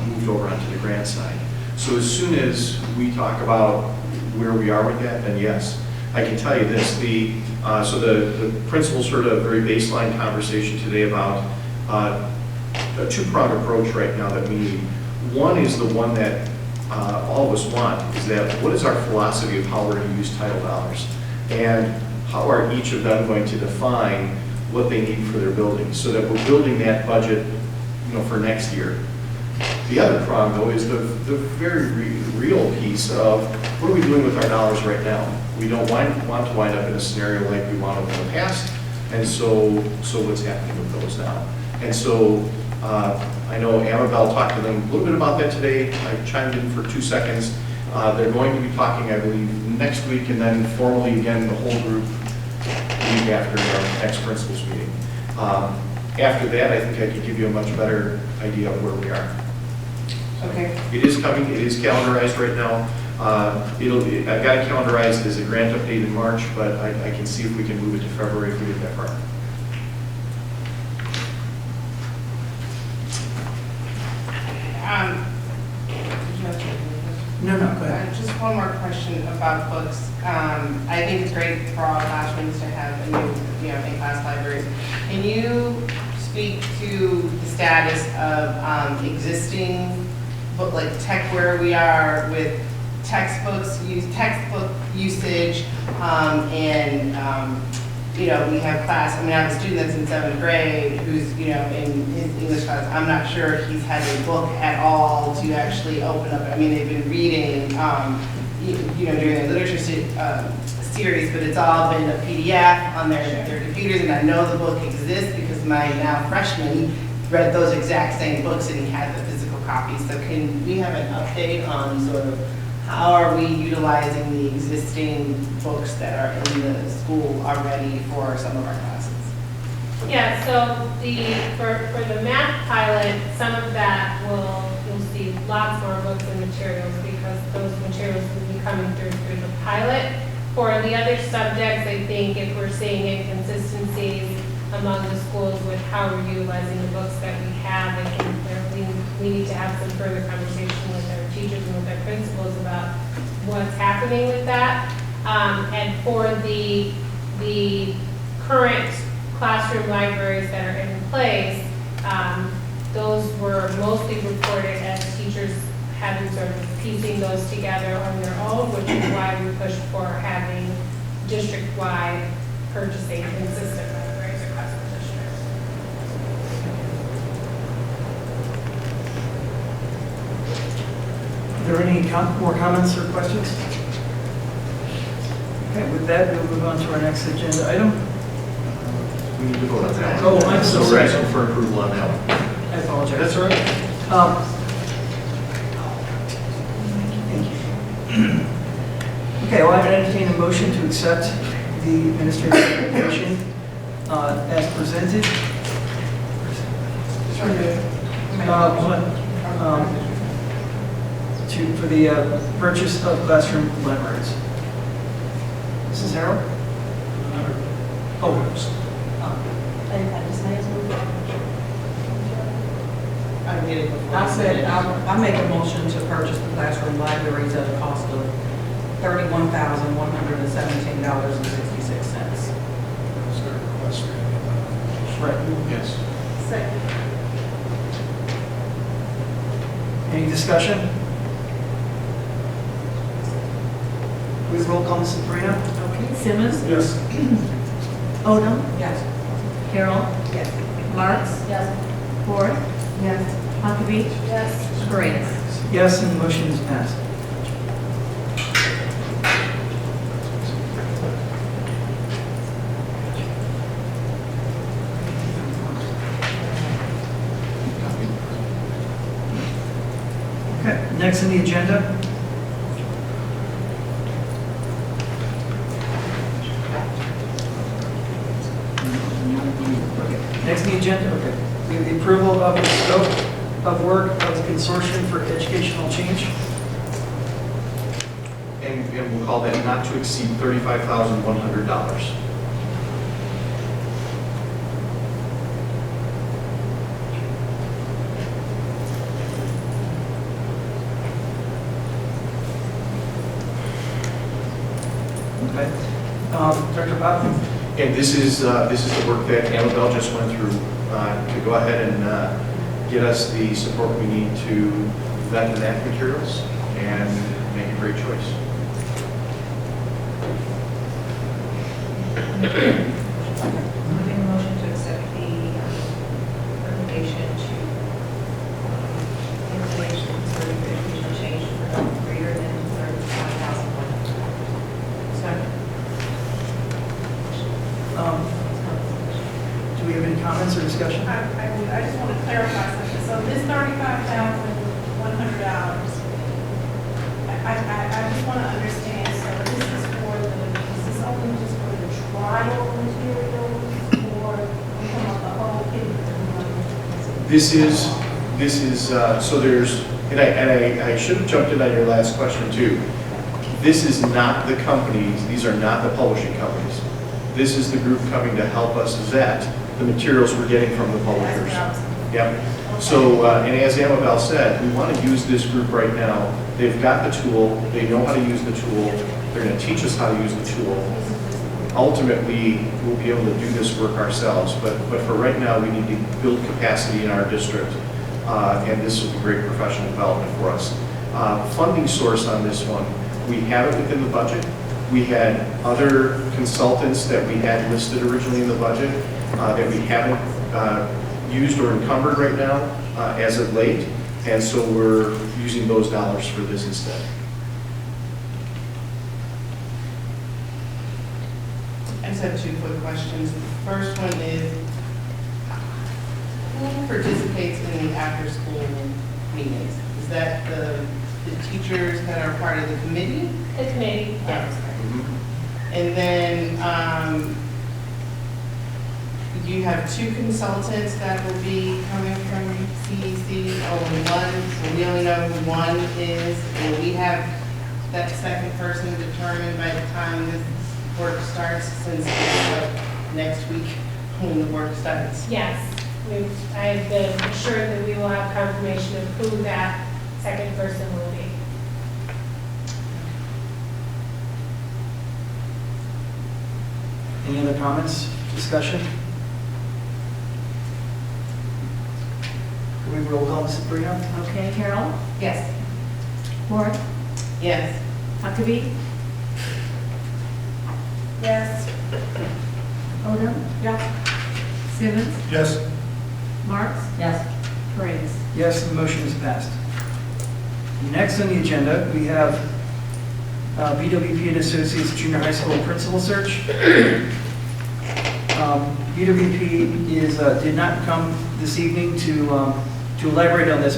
moved over onto the grant side. So as soon as we talk about where we are with that, then yes. I can tell you this, so the principals heard a very baseline conversation today about a two-pronged approach right now that we need. One is the one that all of us want, is that what is our philosophy of how we're going to use title dollars? And how are each of them going to define what they need for their buildings so that we're building that budget, for next year. The other prong, though, is the very real piece of what are we doing with our dollars right now? We don't want to wind up in a scenario like we wound up in the past, and so what's happening with those now? And so I know Amabel talked to them a little bit about that today. I chimed in for 2 seconds. They're going to be talking, I believe, next week, and then formally again, the whole group, the week after our next principals meeting. After that, I think I could give you a much better idea of where we are. Okay. It is coming, it is calendarized right now. I've got it calendarized as a grant update in March, but I can see if we can move it to February if we get that far. No, go ahead. Just one more question about books. I think it's great for all classrooms to have a new, in-class libraries. Can you speak to the status of existing book, like tech, where we are with textbook usage, and we have class. I have a student that's in 7th grade who's in his English class. I'm not sure if he's had a book at all to actually open up. They've been reading, during their literature series, but it's all been a PDF on their computers, and I know the book exists because my now freshman read those exact same books and he had the physical copies. So can we have an update on sort of how are we utilizing the existing books that are in the school already for some of our classes? Yeah, so for the math pilot, some of that you'll see lots more books and materials because those materials will be coming through the pilot. For the other subjects, I think if we're seeing inconsistencies among the schools with how we're utilizing the books that we have, I think we need to have some further conversation with our teachers and with our principals about what's happening with that. And for the current classroom libraries that are in place, those were mostly reported as teachers having sort of piecing those together on their own, which is why we pushed for having district-wide purchasing consistent libraries across the district. Are there any more comments or questions? Okay, with that, we'll move on to our next agenda item. We need to vote on that. Oh, I'm so So sorry. we're asking for approval on that one. I apologize. That's all right. Okay, well, I would entertain a motion to accept the administrative application as presented. For the purchase of classroom libraries. Mrs. Harrell? I make a motion to purchase the classroom libraries at a cost of $31,117.66. Right. Yes. Second. Any discussion? Please roll call, Mrs. Farina. Okay, Simmons? Yes. Odom? Yes. Carroll? Yes. Marks? Yes. Ford? Yes. Huckabee? Yes. Paredes? Yes, and the motion is passed. Okay, next on the agenda. Next on the agenda, okay. We have the approval of the scope of work of the Consortium for Educational Change. And we'll call that not to exceed $35,100. Okay. Director Bob? And this is the work that Annabelle just went through to go ahead and get us the support we need to vet the math materials and make a great choice. Make a motion to accept the recommendation to information certification change for health greater than 35,100. Second. Do we have any comments or discussion? I just want to clarify something. So this $35,100, I just want to understand, so this is only just for the trial materials, or we come up the whole kit? This is so there's, and I should have jumped in on your last question too. This is not the companies, these are not the publishing companies. This is the group coming to help us vet the materials we're getting from the publishers. Yep. So, and as Annabelle said, we want to use this group right now. They've got the tool, they know how to use the tool, they're going to teach us how to use the tool. Ultimately, we'll be able to do this work ourselves, but for right now, we need to build capacity in our district, and this will be great professional development for us. Funding source on this one, we have it within the budget. We had other consultants that we had listed originally in the budget that we haven't used or encumbered right now as of late, and so we're using those dollars for this instead. I just have 2 quick questions. The first one is, who participates in the after-school meetings? Is that the teachers that are part of the committee? The committee, yes. And then you have 2 consultants that will be coming from CEC. Only one, so we only know who one is. Will we have that second person determined by the time this work starts, since it's like next week when the work starts? Yes, I've been assured that we will have confirmation of who that second person will be. Any other comments, discussion? Can we roll call, Mrs. Brino? Okay, Carol? Yes. Ward? Yes. Huckabee? Yes. Odom? Yes. Simmons? Yes. Marks? Yes. Paredes? Yes, the motion is passed. Next on the agenda, we have BWP and Associates Junior High School Principal Search. BWP did not come this evening to elaborate on this,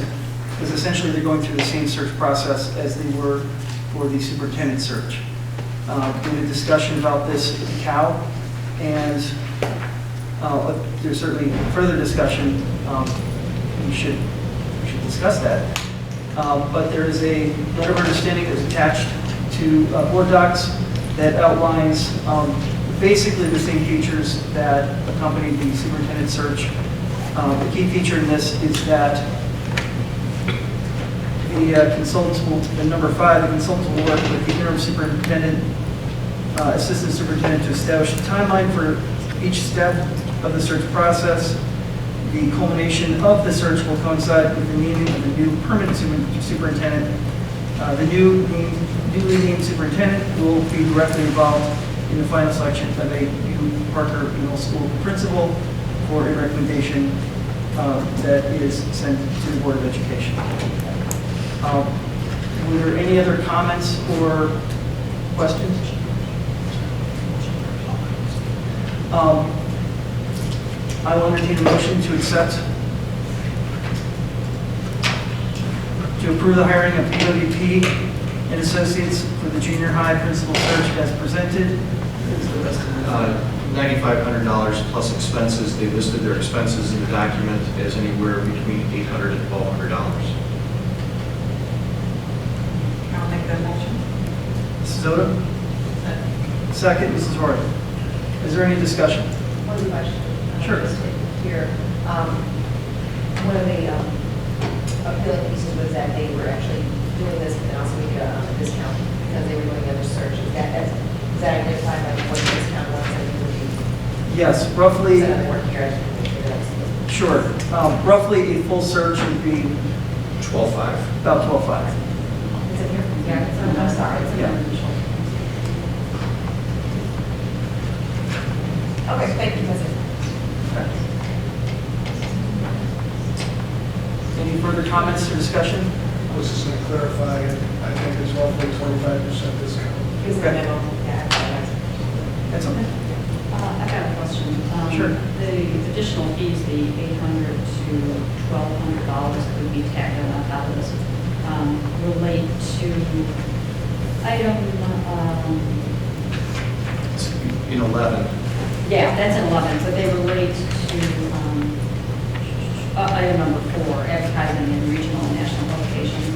because essentially they're going through the same search process as they were for the superintendent search. We had a discussion about this at the COW, and there's certainly further discussion. We should discuss that. But there is a letter of understanding that's attached to board docs that outlines basically the same features that accompany the superintendent search. The key feature in this is that the consultants will, in number 5, the consultants will work with the interim superintendent, assistant superintendent to establish a timeline for each step of the search process. The culmination of the search will coincide with the naming of the new permanent superintendent. The newly named superintendent will be directly involved in the final selection of a new Parker Middle School principal for a recommendation that is sent to the Board of Education. Were there any other comments or questions? I will entertain a motion to accept, to approve the hiring of BWP and Associates for the junior high principal search as presented. $9,500 plus expenses. They listed their expenses in the document as anywhere between $800 and $1,200. I'll make that motion. Mrs. Odom? Second, Mrs. Horvath. Is there any discussion? One question. Sure. Here, one of the appealing pieces was that they were actually doing this and also get a discount because they were doing the other search. Is that Is that identified by what discount was that you would be? Yes, roughly, Is that a work here? I just want to make sure that's- sure. Roughly a full search would be 12.5. about 12.5. Is it here? Yeah, it's on, I'm sorry, it's in Yeah. the initial. Okay, thank you, that's it. Any further comments or discussion? I was just going to clarify, I think it's roughly 25% discount. Is it Okay. minimum? Yeah. That's okay. I've got a question. Sure. The additional fees, the $800 to $1,200 that would be tacked on top of this, relate to item, In 11. yeah, that's in 11, but they relate to item number 4, advertising in regional and national publications.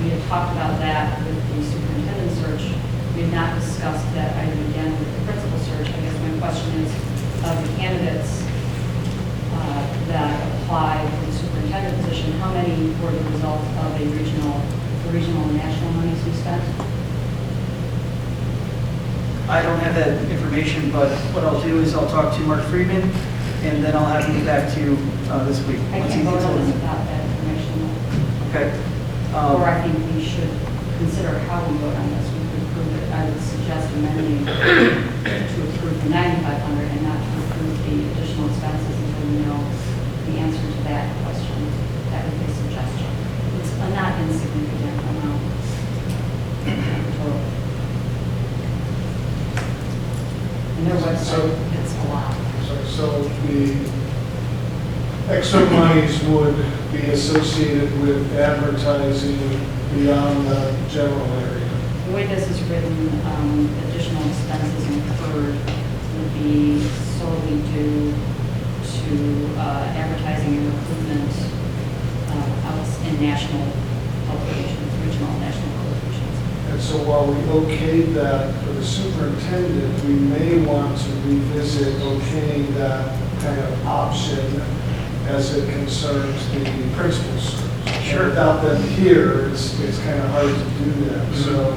We had talked about that with the superintendent search. We had not discussed that item again with the principal search. I guess my question is, of the candidates that applied for the superintendent position, how many were the result of the regional and national monies we spent? I don't have that information, but what I'll do is I'll talk to Mark Friedman, and then I'll have him get back to you this week. I once he can't vote gets on a- this without that information. Okay. Or I think we should consider how we vote on this. We could approve it. I would suggest amending to approve the 9,500 and not to approve the additional expenses until we know the answer to that question. That would be a suggestion. It's a not insignificant amount. Total. And their website, it's a lot. So the extra monies would be associated with advertising beyond the general area. The way this is written, additional expenses incurred would be solely due to advertising and recruitment out in national publications, regional and national publications. And so while we okayed that for the superintendent, we may want to revisit okaying that kind of option as it concerns the principals. Sure. Without them here, it's kind of hard to do that. So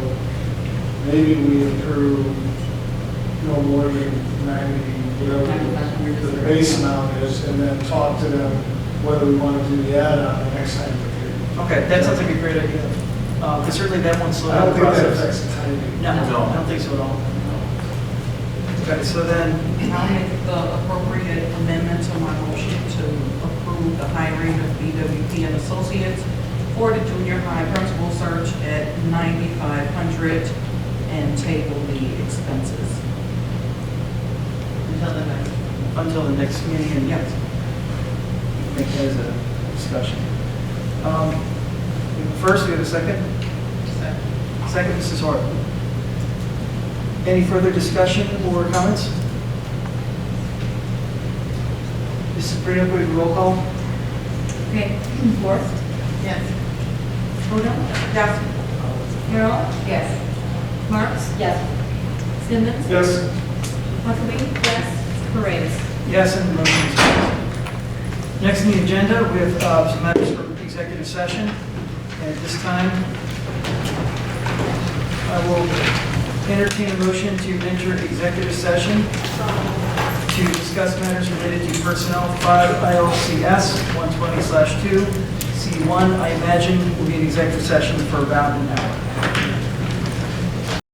maybe we approve no more than 90, whatever the base amount is, and then talk to them whether we want to do the add-on the next time we're here. Okay, that sounds like a great idea. But certainly that won't slow I down don't the think that process. affects the timing. No, I don't think so at all. Okay, so then, I'll make the appropriate amendment to my motion to approve the hiring of BWP and Associates for the junior high principal search at 9,500 and table the expenses. until the next meeting, and Yes. make that as a discussion. First, we have a second? Second, Mrs. Hart. Any further discussion or comments? Mrs. Brito, we roll call? Okay, Forrest? Yes. Hoda? Yes. Carol? Yes. Marks? Yes. Simmons? Yes. Huckabee? Yes. Paredes? Yes, and the motion is carried. Next on the agenda, we have some matters for executive session. And at this time, I will entertain a motion to enter executive session to discuss matters related to personnel 5 ILCS 120/2 C1. I imagine will be an executive session for about an hour.